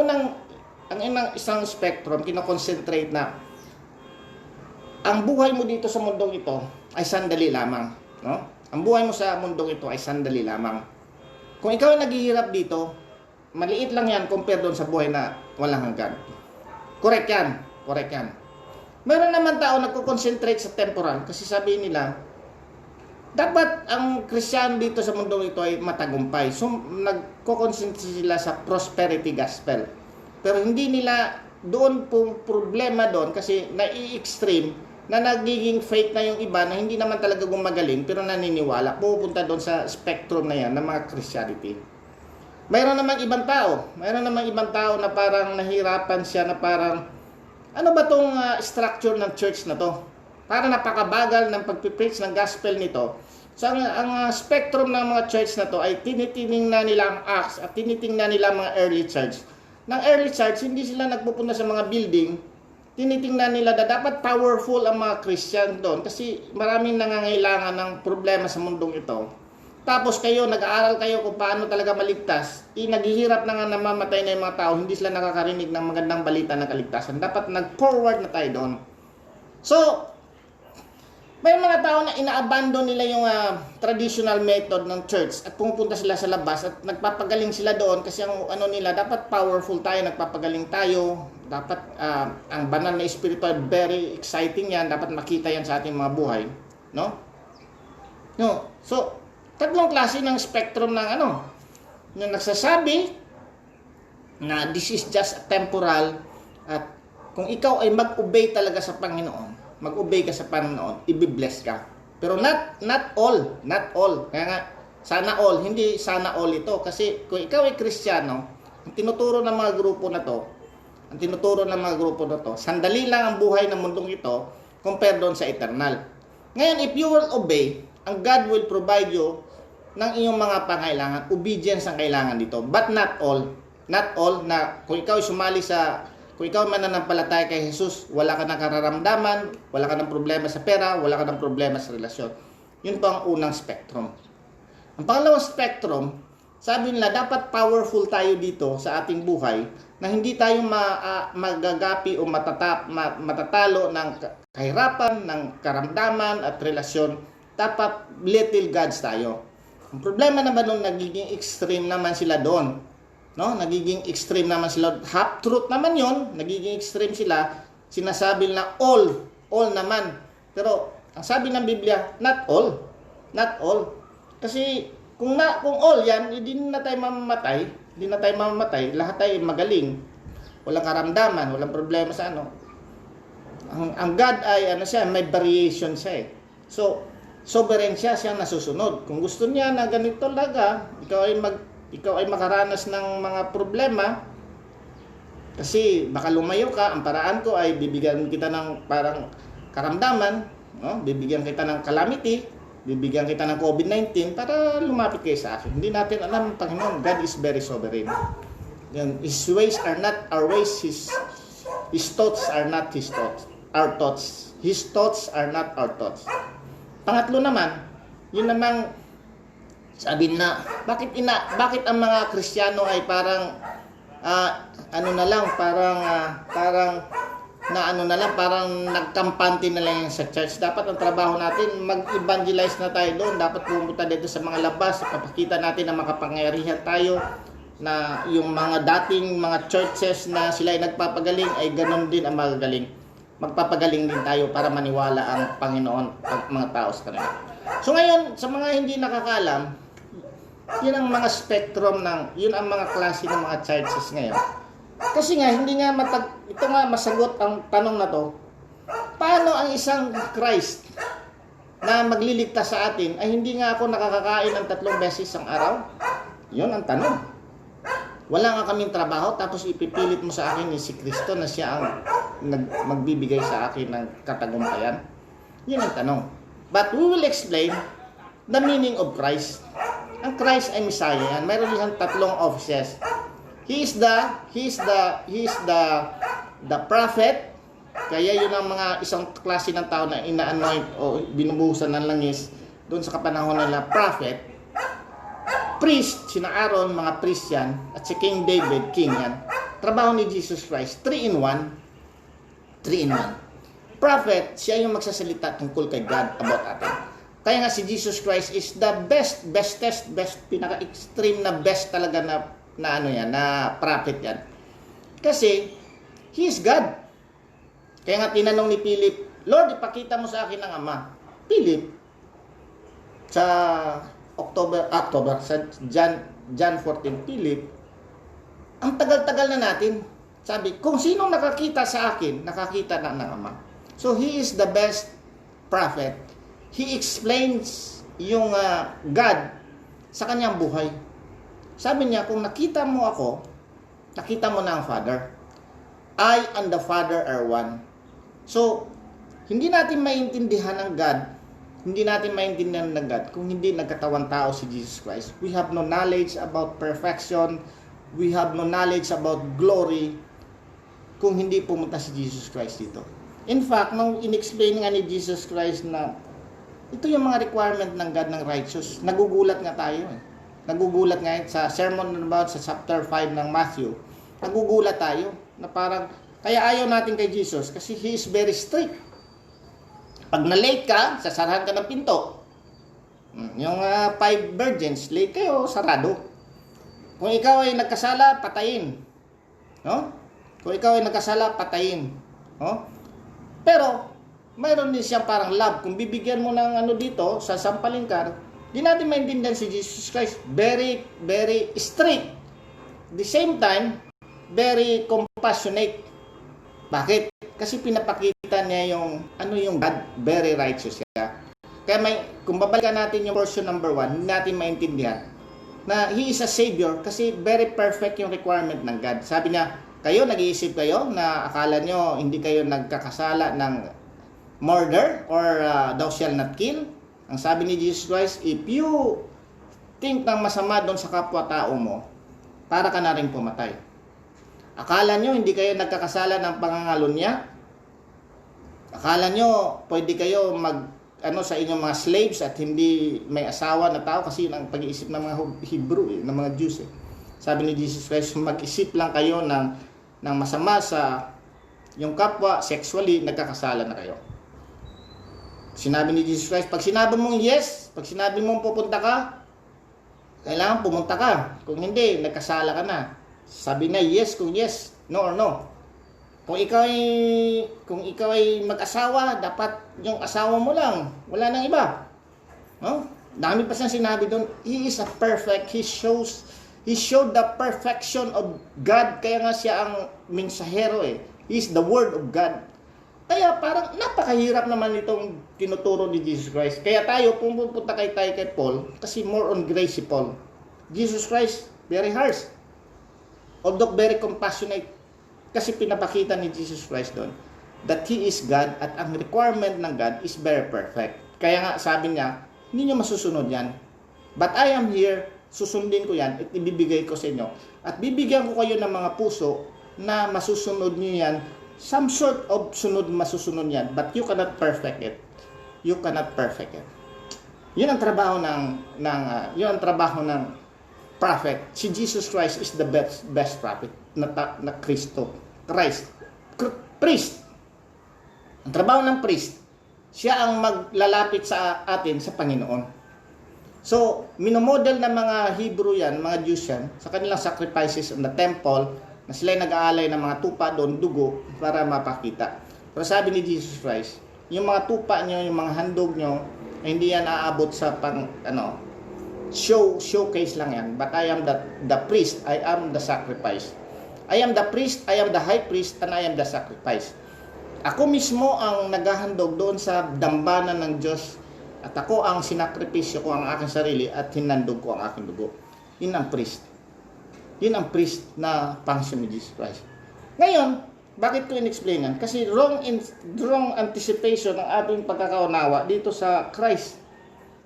isang spectrum kino-concentrate na ang buhay mo dito sa mundong ito ay sandali lamang, no? Ang buhay mo sa mundong ito ay sandali lamang. Kung ikaw ay naghihirap dito, maliit lang yan compare doon sa buhay na walang hanggan. Correct yan. Meron naman tao nagko-concentrate sa temporal kasi sabihin nila, dapat ang Kristiyan dito sa mundong ito ay matagumpay. So, nagko-concentrate sila sa prosperity gospel. Pero hindi nila doon pong problema doon kasi nai-extreme na nagiging fake na yung iba na hindi naman talaga gumagaling pero naniniwala. Pupunta doon sa spectrum na yan ng mga Christianity. Mayroon namang ibang tao na parang nahirapan siya na parang ano ba tong structure ng church na to? Para napakabagal ng pagpipreach ng gospel nito. So ang spectrum ng mga church na to ay tinitingnan nila ang Acts at tinitingnan nila ang mga early church. Ng early church, hindi sila nagpupunta sa mga building. Tinitingnan nila na dapat powerful ang mga Christian doon kasi maraming nangangailangan ng problema sa mundong ito. Tapos nag-aaral kayo kung paano talaga maligtas. Naghihirap na nga namamatay na yung mga tao, hindi sila nakakarinig ng magandang balita ng kaligtasan. Dapat nag-forward na tayo doon. So, may mga tao na ina-abandon nila yung traditional method ng church at pumupunta sila sa labas at nagpapagaling sila doon kasi ang nila, dapat powerful tayo, nagpapagaling tayo, dapat ang banal na spiritual, very exciting yan, dapat makita yan sa ating mga buhay, no? So, tatlong klase ng spectrum ng yung nagsasabi na this is just temporal at kung ikaw ay mag-obey talaga sa Panginoon, mag-obey ka sa Panginoon, i-bless ka. Pero not all. Kaya nga, sana all. Hindi sana all ito. Kasi kung ikaw ay Kristiyano, ang tinuturo ng mga grupo na to, sandali lang ang buhay ng mundong ito compare doon sa eternal. Ngayon, if you will obey, ang God will provide you ng iyong mga pangailangan. Obedience ang kailangan dito. But not all. Not all na kung ikaw ay sumali sa Kung ikaw mananampalataya kay Jesus, wala ka ng kararamdaman, wala ka ng problema sa pera, wala ka ng problema sa relasyon. Yun po ang unang spectrum. Ang pangalawang spectrum, sabi nila, dapat powerful tayo dito sa ating buhay na hindi tayo magagapi o matatalo ng kahirapan, ng karamdaman at relasyon. Dapat little gods tayo. Ang problema naman nung nagiging extreme naman sila doon. No? Nagiging extreme naman sila. Half truth naman yon, nagiging extreme sila. Sinasabi na all naman. Pero ang sabi ng Biblia, not all. Not all. Kasi kung all yan, hindi na tayo mamamatay. Hindi na tayo mamamatay. Lahat tayo magaling. Walang karamdaman, walang problema sa ano. Ang God ay may variation siya eh. So, sovereign siya nasusunod. Kung gusto niya na ganito talaga, ikaw ay makaranas ng mga problema kasi baka lumayo ka, ang paraan ko ay bibigyan kita ng parang karamdaman, no? Bibigyan kita ng calamity, bibigyan kita ng COVID-19 para lumapit kayo sa akin. Hindi natin alam, Panginoon, God is very sovereign. His ways are not our ways, His thoughts are not His thoughts, our thoughts. His thoughts are not our thoughts. Pangatlo naman, yun namang sabi na, bakit ang mga Kristiyano ay parang parang nagkampante na lang sa church. Dapat ang trabaho natin, mag-evangelize na tayo doon. Dapat pumunta dito sa mga labas, papakita natin na makapangyarihan tayo, na yung mga dating mga churches na sila ay nagpapagaling ay ganon din ang magagaling. Magpapagaling din tayo para maniwala ang Panginoon at mga tao sa kanila. So ngayon, sa mga hindi nakakaalam, yun ang mga spectrum yun ang mga klase ng mga churches ngayon. Kasi nga, hindi nga ito nga masagot ang tanong na to. Paano ang isang Christ na magliligtas sa atin ay hindi nga ako nakakakain ng 3 beses ang araw? Yun ang tanong. Wala nga kaming trabaho, tapos ipipilit mo sa akin ni si Kristo na siya ang magbibigay sa akin ng katagumpayan? Yun ang tanong. But we will explain the meaning of Christ. Ang Christ ay Messiah yan. Mayroon siyang 3 offices. He is the prophet. Kaya yun ang mga isang klase ng tao na ina-anoint o binubuhusan ng langis doon sa kapanahon nila, prophet. Priest, sina Aaron, mga priest yan. At si King David, king yan. Trabaho ni Jesus Christ, 3 in 1. 3 in 1. Prophet, siya yung magsasalita tungkol kay God about atin. Kaya nga si Jesus Christ is the best, pinaka-extreme na best talaga na prophet yan. Kasi, He is God. Kaya nga tinanong ni Philip, Lord, ipakita mo sa akin ang Ama. Philip, sa sa John 14, Philip, ang tagal-tagal na natin. Sabi, kung sinong nakakita sa akin, nakakita na ng Ama. So, He is the best prophet. He explains yung God sa kanyang buhay. Sabi niya, kung nakita mo ako, nakita mo na ang Father. I and the Father are one. So, hindi natin maintindihan ng God, kung hindi nagkatawang tao si Jesus Christ. We have no knowledge about perfection. We have no knowledge about glory kung hindi pumunta si Jesus Christ dito. In fact, nung in-explain nga ni Jesus Christ na ito yung mga requirement ng God ng righteous, nagugulat nga tayo eh. Nagugulat nga sa sermon about sa chapter 5 ng Matthew. Nagugulat tayo na parang, kaya ayaw natin kay Jesus kasi He is very strict. Pag na-late ka, sasarahan ka ng pinto. Yung 5 virgins, late kayo, sarado. Kung ikaw ay nagkasala, patayin. No? Kung ikaw ay nagkasala, patayin. No? Pero, mayroon din siyang parang love. Kung bibigyan mo ng dito, sasampalin ka, di natin maintindihan si Jesus Christ. Very, very strict. At the same time, very compassionate. Bakit? Kasi pinapakita niya yung God, very righteous siya. Kaya kung babalikan natin yung version number 1, hindi natin maintindihan na He is a Savior kasi very perfect yung requirement ng God. Sabi niya, nag-iisip kayo na akala nyo hindi kayo nagkakasala ng murder or thou shall not kill. Ang sabi ni Jesus Christ, if you think ng masama doon sa kapwa-tao mo, para ka na rin pumatay. Akala nyo hindi kayo nagkakasala ng pangangalunya? Akala nyo pwede kayo sa inyong mga slaves at hindi may asawa na tao? Kasi yun ang pag-iisip ng mga Hebrew, ng mga Jews. Sabi ni Jesus Christ, mag-isip lang kayo ng masama sa yung kapwa, sexually, nagkakasala na kayo. Sinabi ni Jesus Christ, pag sinabi mong yes, pag sinabi mong pupunta ka, kailangan pumunta ka. Kung hindi, nagkasala ka na. Sabi na yes kung yes, no or no. Kung ikaw ay mag-asawa, dapat yung asawa mo lang, wala nang iba. No? Dami pa siyang sinabi doon. He is a perfect. He showed the perfection of God. Kaya nga siya ang mensahero eh. He is the Word of God. Kaya parang napakahirap naman itong tinuturo ni Jesus Christ. Kaya tayo, pupunta kay Paul, kasi more on grace si Paul. Jesus Christ, very harsh. Although very compassionate. Kasi pinapakita ni Jesus Christ doon that He is God at ang requirement ng God is very perfect. Kaya nga sabi niya, hindi niyo masusunod yan. But I am here, susundin ko yan at ibibigay ko sa inyo. At bibigyan ko kayo ng mga puso na masusunod niyo yan. Some sort of masusunod yan. But you cannot perfect it. You cannot perfect it. Yun ang trabaho ng prophet. Si Jesus Christ is the best prophet na priest. Ang trabaho ng priest, siya ang maglalapit sa atin sa Panginoon. So, minomodel ng mga Hebrew yan, mga Jews yan, sa kanilang sacrifices in the temple, na sila nag-aalay ng mga tupa doon, dugo, para mapakita. Pero sabi ni Jesus Christ, yung mga tupa nyo, yung mga handog nyo, hindi yan aabot sa showcase lang yan. But I am the priest, I am the sacrifice. I am the priest, I am the high priest, and I am the sacrifice. Ako mismo ang naghahandog doon sa dambana ng Diyos, at ako ang sinakripisyo ko ang aking sarili at hinandog ko ang aking dugo. Yun ang priest. Yun ang priest na function ni Jesus Christ. Ngayon, bakit ko in-explain yan? Kasi wrong anticipation ng ating pagkakaunawa dito sa Christ.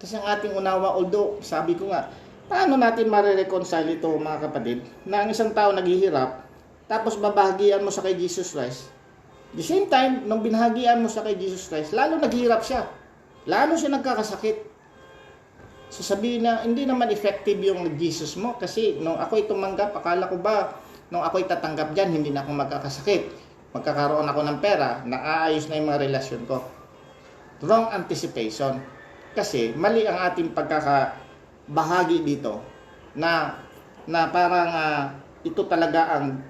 Kasi ang ating unawa, although sabi ko nga, paano natin marireconcile ito mga kapatid, na ang isang tao naghihirap, tapos babahagian mo sa kay Jesus Christ. The same time, nung binahagian mo sa kay Jesus Christ, lalo naghihirap siya. Lalo siya nagkakasakit. So sabihin na, hindi naman effective yung Jesus mo, kasi nung ako'y tumanggap, akala ko ba, nung ako'y tatanggap dyan, hindi na ako magkakasakit. Magkakaroon ako ng pera, naaayos na yung mga relasyon ko. Wrong anticipation. Kasi mali ang ating pagkakabahagi dito na parang ito talaga ang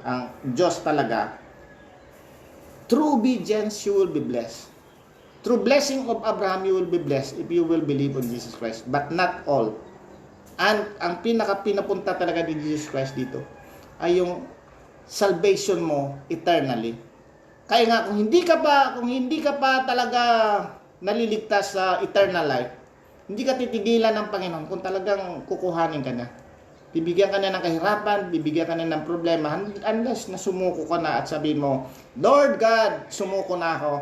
ang Diyos talaga. Through obedience you will be blessed. Through blessing of Abraham you will be blessed if you will believe on Jesus Christ, but not all. And ang pinapunta talaga ni Jesus Christ dito ay yung salvation mo eternally. Kaya nga kung hindi ka pa talaga naliligtas sa eternal life, hindi ka titigilan ng Panginoon kung talagang kukuhanin ka na. Bibigyan ka na ng kahirapan, bibigyan ka na ng problema, unless na sumuko ka na at sabihin mo, Lord God, sumuko na ako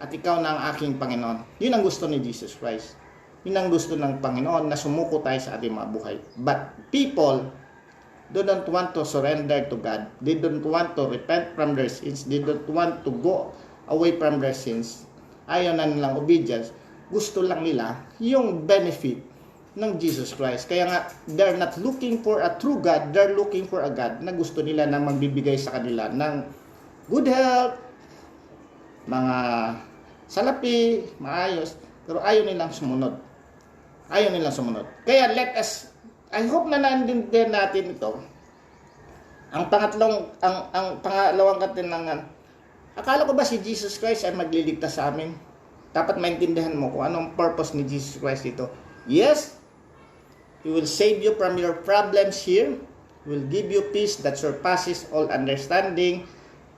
at ikaw na ang aking Panginoon. Yun ang gusto ni Jesus Christ. Yun ang gusto ng Panginoon, na sumuko tayo sa ating mga buhay. But people, they don't want to surrender to God. They don't want to repent from their sins. They don't want to go away from their sins. Ayaw na nilang obedience. Gusto lang nila yung benefit ng Jesus Christ. Kaya nga, they're not looking for a true God. They're looking for a God na gusto nila na magbibigay sa kanila ng good health, mga salapi, maayos. Pero ayaw nilang sumunod. Ayaw nilang sumunod. Kaya I hope na naintindihan natin ito. Ang pangalawang katanungan, akala ko ba si Jesus Christ ay magliligtas sa amin? Dapat maintindihan mo kung anong purpose ni Jesus Christ dito. Yes, He will save you from your problems here. He will give you peace that surpasses all understanding.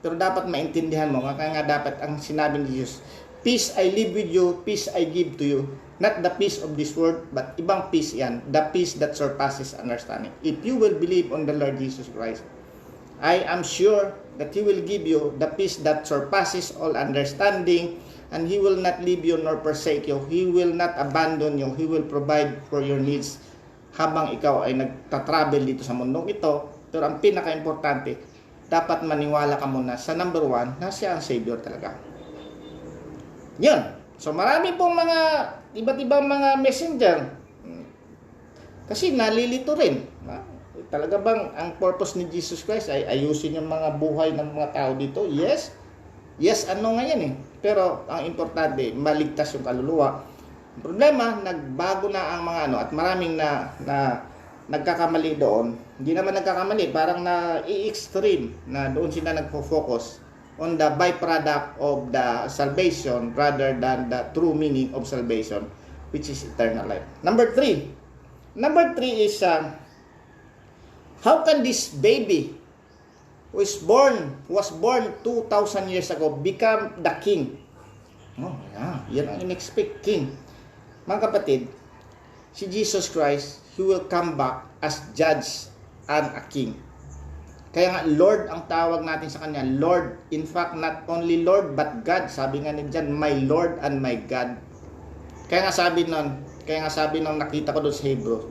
Pero dapat maintindihan mo, kaya nga dapat ang sinabi ni Jesus, peace I live with you, peace I give to you. Not the peace of this world, but ibang peace yan. The peace that surpasses understanding. If you will believe on the Lord Jesus Christ, I am sure that He will give you the peace that surpasses all understanding, and He will not leave you nor forsake you. He will not abandon you. He will provide for your needs habang ikaw ay nagtatravel dito sa mundong ito. Pero ang pinaka-importante, dapat maniwala ka muna sa number one na siya ang Savior talaga. Yun. So marami pong mga iba't ibang mga messenger. Kasi nalilito rin. Talaga bang ang purpose ni Jesus Christ ay ayusin yung mga buhay ng mga tao dito? Yes. Yes, ano nga yan eh. Pero ang importante, maligtas yung kaluluwa. Ang problema, nagbago na ang mga ano at maraming na nagkakamali doon. Hindi naman nagkakamali, parang na-i-extreme na doon sila nagfo-focus on the byproduct of the salvation rather than the true meaning of salvation, which is eternal life. Number three is how can this baby who was born 2,000 years ago become the king? Oh, yeah, yan ang in-expect king. Mga kapatid, si Jesus Christ, He will come back as judge and a king. Kaya nga, Lord ang tawag natin sa Kanya. Lord, in fact, not only Lord, but God. Sabi nga niya dyan, my Lord and my God. Kaya nga sabi nung nakita ko doon sa Hebrew,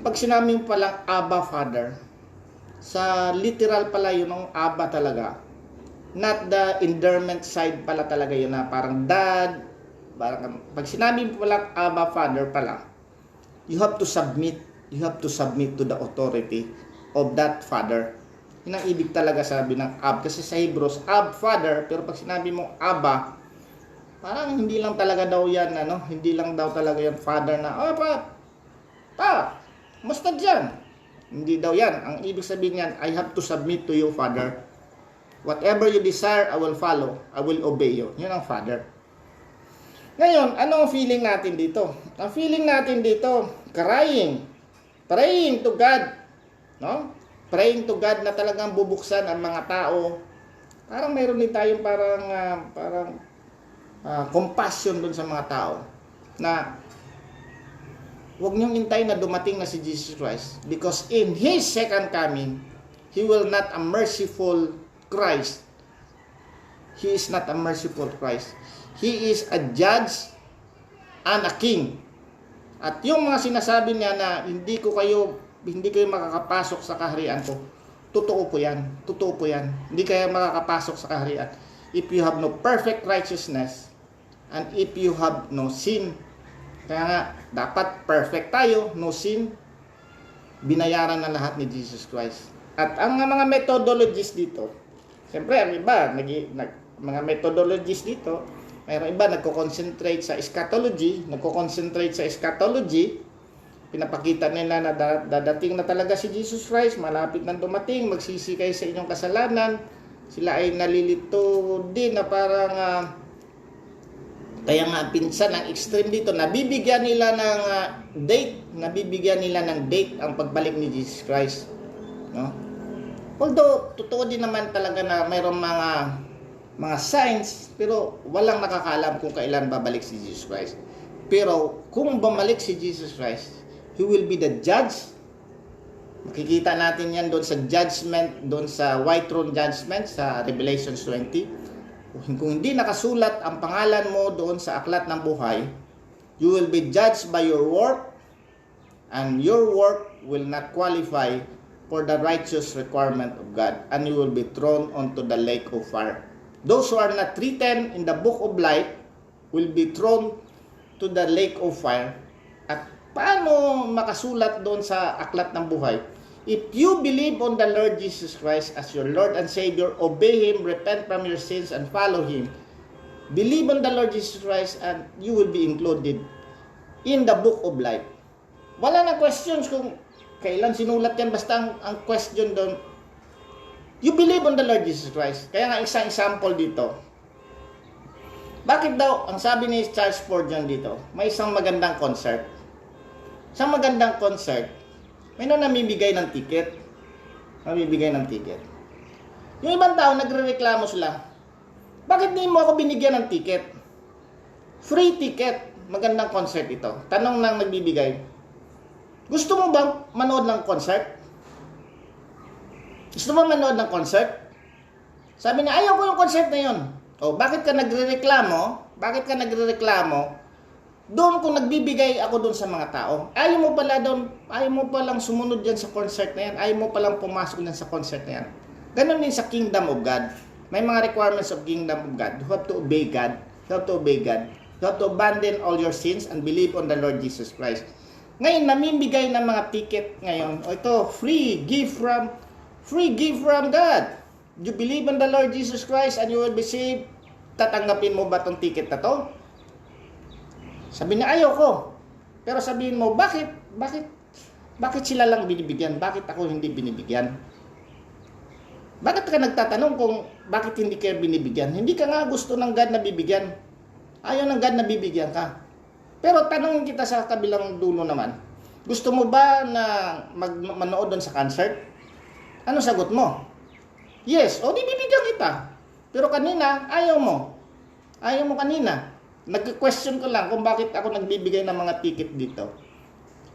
pag sinabi mo palang Abba Father, sa literal pala yun ang Abba talaga. Not the endearment side pala talaga yun na parang dad. Pag sinabi mo palang Abba Father pala, you have to submit to the authority of that father. Yun ang ibig talaga sabi ng Ab. Kasi sa Hebrews, Ab, Father, pero pag sinabi mo Abba, parang hindi lang talaga daw yan, hindi lang daw talaga yan Father na, musta dyan? Hindi daw yan. Ang ibig sabihin yan, I have to submit to you, Father. Whatever you desire, I will follow. I will obey you. Yun ang Father. Ngayon, ano ang feeling natin dito? Ang feeling natin dito, praying to God. No? Praying to God na talagang bubuksan ang mga tao. Parang mayroon din tayong parang compassion dun sa mga tao. Na huwag niyong hintayin na dumating na si Jesus Christ. Because in His second coming, He will not a merciful Christ. He is not a merciful Christ. He is a judge and a king. At yung mga sinasabi niya na hindi kayo makakapasok sa kaharian ko, totoo po yan. Hindi kayo makakapasok sa kaharian if you have no perfect righteousness and if you have no sin. Kaya nga, dapat perfect tayo, no sin. Binayaran na lahat ni Jesus Christ. At ang mga methodologies dito, siyempre, ang iba, mga methodologies dito, mayroong iba nagko-concentrate sa eschatology, pinapakita nila na dadating na talaga si Jesus Christ, malapit nang dumating, magsisi kayo sa inyong kasalanan. Sila ay nalilito din na parang kaya nga pinsan ang extreme dito, nabibigyan nila ng date ang pagbalik ni Jesus Christ, no? Although totoo din naman talaga na mayroong mga signs, pero walang nakakaalam kung kailan babalik si Jesus Christ. Pero kung bumalik si Jesus Christ, He will be the judge. Makikita natin yan doon sa judgment, doon sa white throne judgment sa Revelation 20. Kung hindi nakasulat ang pangalan mo doon sa aklat ng buhay, you will be judged by your work, and your work will not qualify for the righteous requirement of God, and you will be thrown onto the lake of fire. Those who are not written in the book of life will be thrown to the lake of fire. At paano makasulat doon sa aklat ng buhay? If you believe on the Lord Jesus Christ as your Lord and Savior, obey Him, repent from your sins, and follow Him. Believe on the Lord Jesus Christ and you will be included in the book of life. Wala na questions kung kailan sinulat yan. Basta ang question doon, you believe on the Lord Jesus Christ. Kaya nga isang example dito. Bakit daw, ang sabi ni Charles Spurgeon dito, may isang magandang concert. Isang magandang concert, may namimigay ng ticket. Yung ibang tao, nagrereklamo sila. Bakit di mo ako binigyan ng ticket? Free ticket. Magandang concert ito. Tanong ng nagbibigay, gusto mo bang manood ng concert? Gusto mo manood ng concert? Sabi niya, ayaw ko yung concert na yun. O, bakit ka nagrereklamo? Doon kung nagbibigay ako doon sa mga tao. Ayaw mo palang sumunod dyan sa concert na yan. Ayaw mo palang pumasok dyan sa concert na yan. Ganon din sa kingdom of God. May mga requirements of kingdom of God. You have to obey God. You have to obey God. You have to abandon all your sins and believe on the Lord Jesus Christ. Ngayon, namimigay ng mga ticket ngayon. O ito, free gift from God. You believe on the Lord Jesus Christ and you will be saved. Tatanggapin mo ba tong ticket na to? Sabi niya, ayoko. Pero sabihin mo, bakit sila lang binibigyan? Bakit ako hindi binibigyan? Bakit ka nagtatanong kung bakit hindi kayo binibigyan? Hindi ka nga gusto ng God na bibigyan. Ayaw ng God na bibigyan ka. Pero tanongin kita sa kabilang dulo naman. Gusto mo ba na manood doon sa concert? Ano sagot mo? Yes, o di bibigyan kita. Pero kanina, ayaw mo. Ayaw mo kanina. Nag-question ko lang kung bakit ako nagbibigay ng mga ticket dito.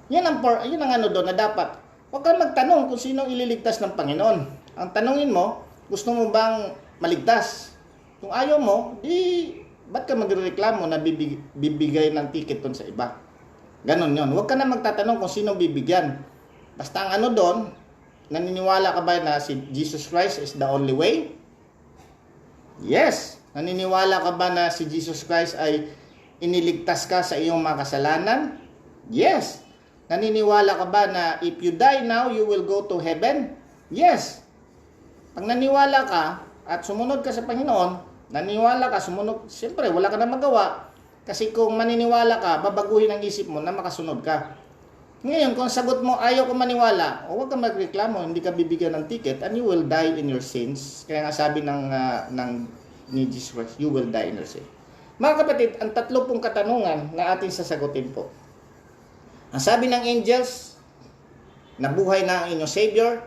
Yan ang ano doon na dapat. Huwag kang magtanong kung sino ililigtas ng Panginoon. Ang tanongin mo, gusto mo bang maligtas? Kung ayaw mo, ba't ka magreklamo na bibigay ng ticket doon sa iba? Ganon yun. Huwag ka na magtatanong kung sino bibigyan. Basta ang ano doon, naniniwala ka ba na si Jesus Christ is the only way? Yes. Naniniwala ka ba na si Jesus Christ ay iniligtas ka sa iyong mga kasalanan? Yes. Naniniwala ka ba na if you die now, you will go to heaven? Yes. Pag naniwala ka at sumunod ka sa Panginoon, naniwala ka, sumunod, siyempre wala ka na magawa. Kasi kung maniniwala ka, babaguhin ang isip mo na makasunod ka. Ngayon, kung sagot mo, ayaw ko maniwala, huwag ka magreklamo, hindi ka bibigyan ng ticket and you will die in your sins. Kaya nga sabi ni Jesus Christ, you will die in your sins. Mga kapatid, ang 30 katanungan na ating sasagutin po. Ang sabi ng angels, nabuhay na ang inyong Savior,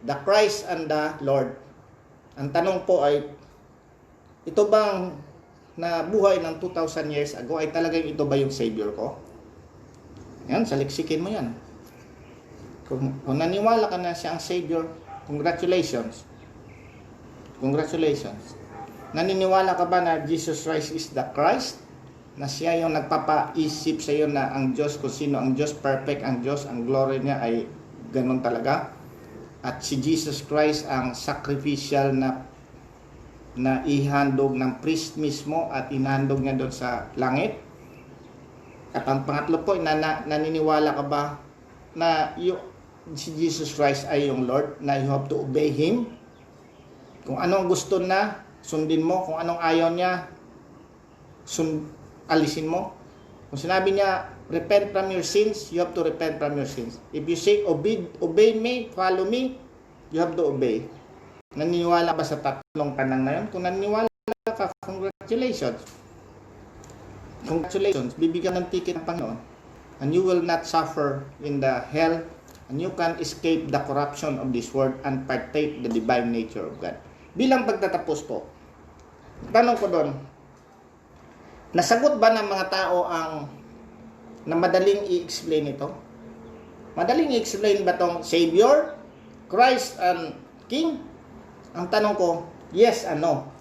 the Christ and the Lord. Ang tanong po ay, ito bang nabuhay ng 2,000 years ago ay talagang ito ba yung Savior ko? Yan, saliksikin mo yan. Kung naniwala ka na siya ang Savior, congratulations. Congratulations. Naniniwala ka ba na Jesus Christ is the Christ? Na siya yung nagpapaisip sa iyo na ang Diyos, kung sino ang Diyos, perfect ang Diyos, ang glory niya ay ganun talaga? At si Jesus Christ ang sacrificial na ihandog ng priest mismo at inhandog niya doon sa langit. At ang pangatlo po, naniniwala ka ba na si Jesus Christ ay yung Lord, na you have to obey Him? Kung anong gusto na, sundin mo. Kung anong ayaw niya, alisin mo. Kung sinabi niya, repent from your sins, you have to repent from your sins. If you say, obey me, follow me, you have to obey. Naniniwala ba sa tatlong tanang na yun? Kung naniniwala ka, congratulations. Congratulations, bibigyan ng ticket ng Panginoon. And you will not suffer in the hell, and you can escape the corruption of this world and partake the divine nature of God. Bilang pagtatapos po, tanong ko doon, nasagot ba ng mga tao na madaling i-explain ito? Madaling i-explain ba tong Savior, Christ, and King? Ang tanong ko, yes and no.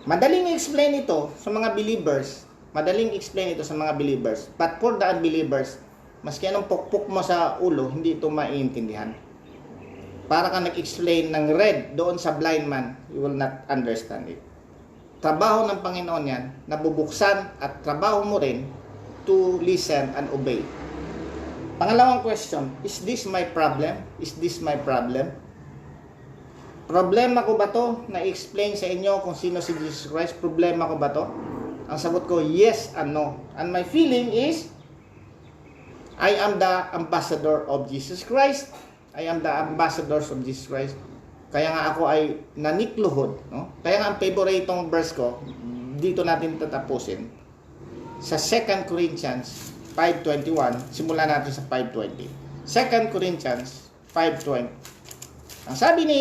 Madaling i-explain ito sa mga believers. Madaling i-explain ito sa mga believers. But for the unbelievers, maski anong pukpuk mo sa ulo, hindi ito maiintindihan. Para ka nag-explain ng red doon sa blind man, you will not understand it. Trabaho ng Panginoon yan, nabubuksan, at trabaho mo rin to listen and obey. Pangalawang question, is this my problem? Is this my problem? Problema ko ba to na i-explain sa inyo kung sino si Jesus Christ? Problema ko ba to? Ang sagot ko, yes and no. And my feeling is, I am the ambassador of Jesus Christ. I am the ambassadors of Jesus Christ. Kaya nga ako ay nanikluhod. No? Kaya nga ang favoriteong verse ko, dito natin tatapusin. Sa 2 Corinthians 5:21, simulan natin sa 5:20. 2 Corinthians 5:20. Ang sabi ni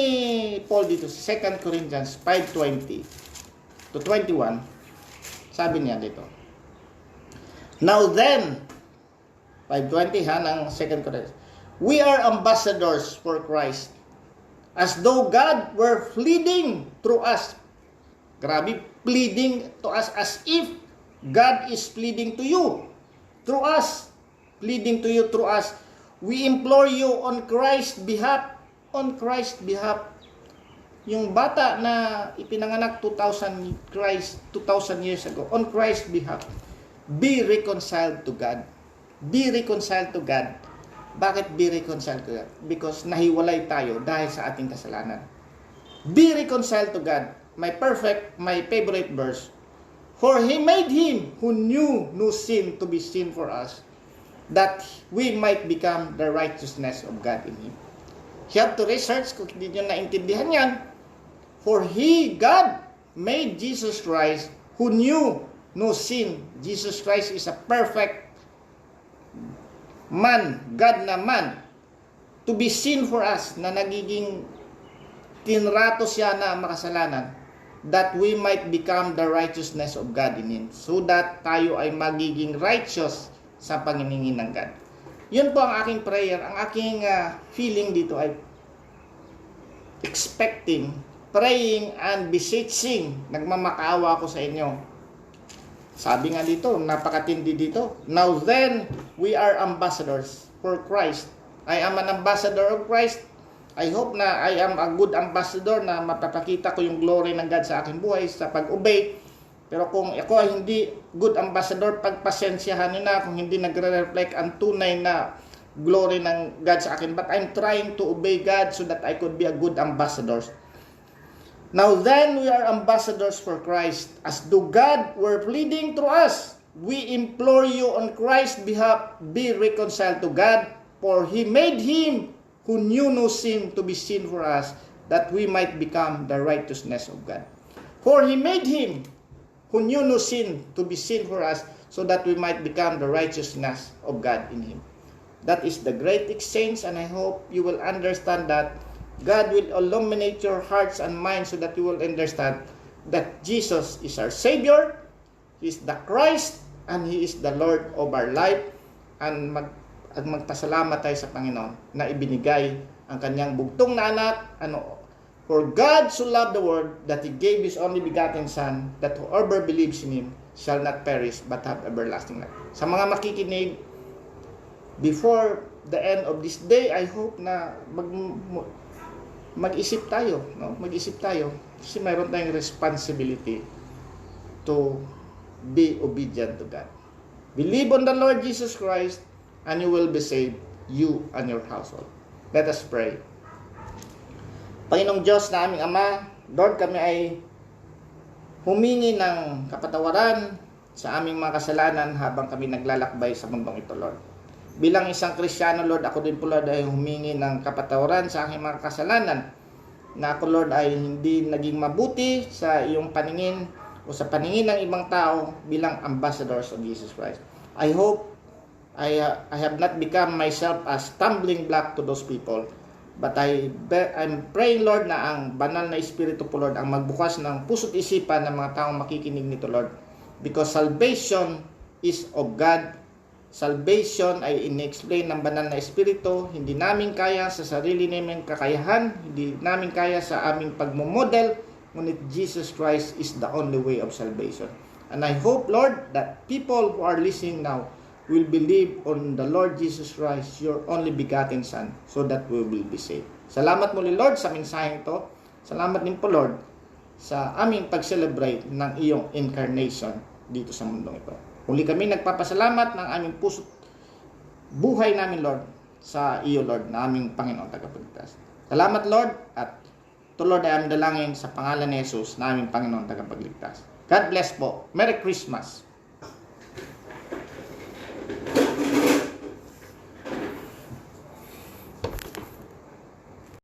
Paul dito sa 2 Corinthians 5:20 to 21, sabi niya dito, now then, 5:20 ng 2 Corinthians, we are ambassadors for Christ, as though God were pleading through us. Grabe, pleading to us, as if God is pleading to you through us. Pleading to you through us. We implore you on Christ's behalf, on Christ's behalf. Yung bata na ipinanganak 2,000 years ago, on Christ's behalf, be reconciled to God. Be reconciled to God. Bakit be reconciled to God? Because nahiwalay tayo dahil sa ating kasalanan. Be reconciled to God. My favorite verse. For He made Him who knew no sin to be sin for us, that we might become the righteousness of God in Him. You have to research kung hindi nyo naintindihan yan. For God, made Jesus Christ who knew no sin. Jesus Christ is a perfect man, God na man, to be sin for us, na nagiging tinrato siya na makasalanan, that we might become the righteousness of God in Him, so that tayo ay magiging righteous sa panginingin ng God. Yun po ang aking prayer. Ang aking feeling dito ay expecting, praying, and beseeching. Nagmamakaawa ako sa inyo. Sabi nga dito, napakatindi dito. Now then, we are ambassadors for Christ. I am an ambassador of Christ. I hope na I am a good ambassador, na mapapakita ko yung glory ng God sa aking buhay sa pag-obey. Pero kung ako ay hindi good ambassador, pagpasensyahan niyo na kung hindi nagre-reflect ang tunay na glory ng God sa akin. But I'm trying to obey God so that I could be a good ambassador. Now then, we are ambassadors for Christ. As though God were pleading through us, we implore you on Christ's behalf, be reconciled to God. For He made Him who knew no sin to be sin for us, that we might become the righteousness of God. For He made Him who knew no sin to be sin for us, so that we might become the righteousness of God in Him. That is the great exchange, and I hope you will understand that. God will illuminate your hearts and minds so that you will understand that Jesus is our Savior, He is the Christ, and He is the Lord of our life. And magpasalamat tayo sa Panginoon na ibinigay ang kanyang bugtong na anak. For God so loved the world that He gave His only begotten Son, that whoever believes in Him shall not perish but have everlasting life. Sa mga makikinig, before the end of this day, I hope na mag-isip tayo, no? Mag-isip tayo kasi mayroon tayong responsibility to be obedient to God. Believe on the Lord Jesus Christ and you will be saved, you and your household. Let us pray. Panginoong Diyos na aming Ama, Lord, kami ay humingi ng kapatawaran sa aming mga kasalanan habang kami naglalakbay sa mundong ito, Lord. Bilang isang Kristiyano, Lord, ako din po, Lord, ay humingi ng kapatawaran sa aking mga kasalanan, na ako, Lord, ay hindi naging mabuti sa iyong paningin o sa paningin ng ibang tao bilang ambassadors of Jesus Christ. I hope I have not become myself a stumbling block to those people, but I'm praying, Lord, na ang banal na Espiritu po, Lord, ang magbukas ng puso't isipan ng mga taong makikinig nito, Lord, because salvation is of God. Salvation ay in-explain ng banal na Espiritu. Hindi namin kaya sa sarili namin kakayahan, hindi namin kaya sa aming pagmumodel, ngunit Jesus Christ is the only way of salvation. And I hope, Lord, that people who are listening now will believe on the Lord Jesus Christ, your only begotten Son, so that we will be saved. Salamat muli, Lord, sa mensaheng ito. Salamat din po, Lord, sa aming pag-celebrate ng iyong incarnation dito sa mundong ito. Muli kami nagpapasalamat ng aming puso, buhay namin, Lord, sa iyo, Lord, na aming Panginoon tagapagligtas. Salamat, Lord, at to Lord ay aming dalangin sa pangalan ni Jesus na aming Panginoon tagapagligtas. God bless po. Merry Christmas.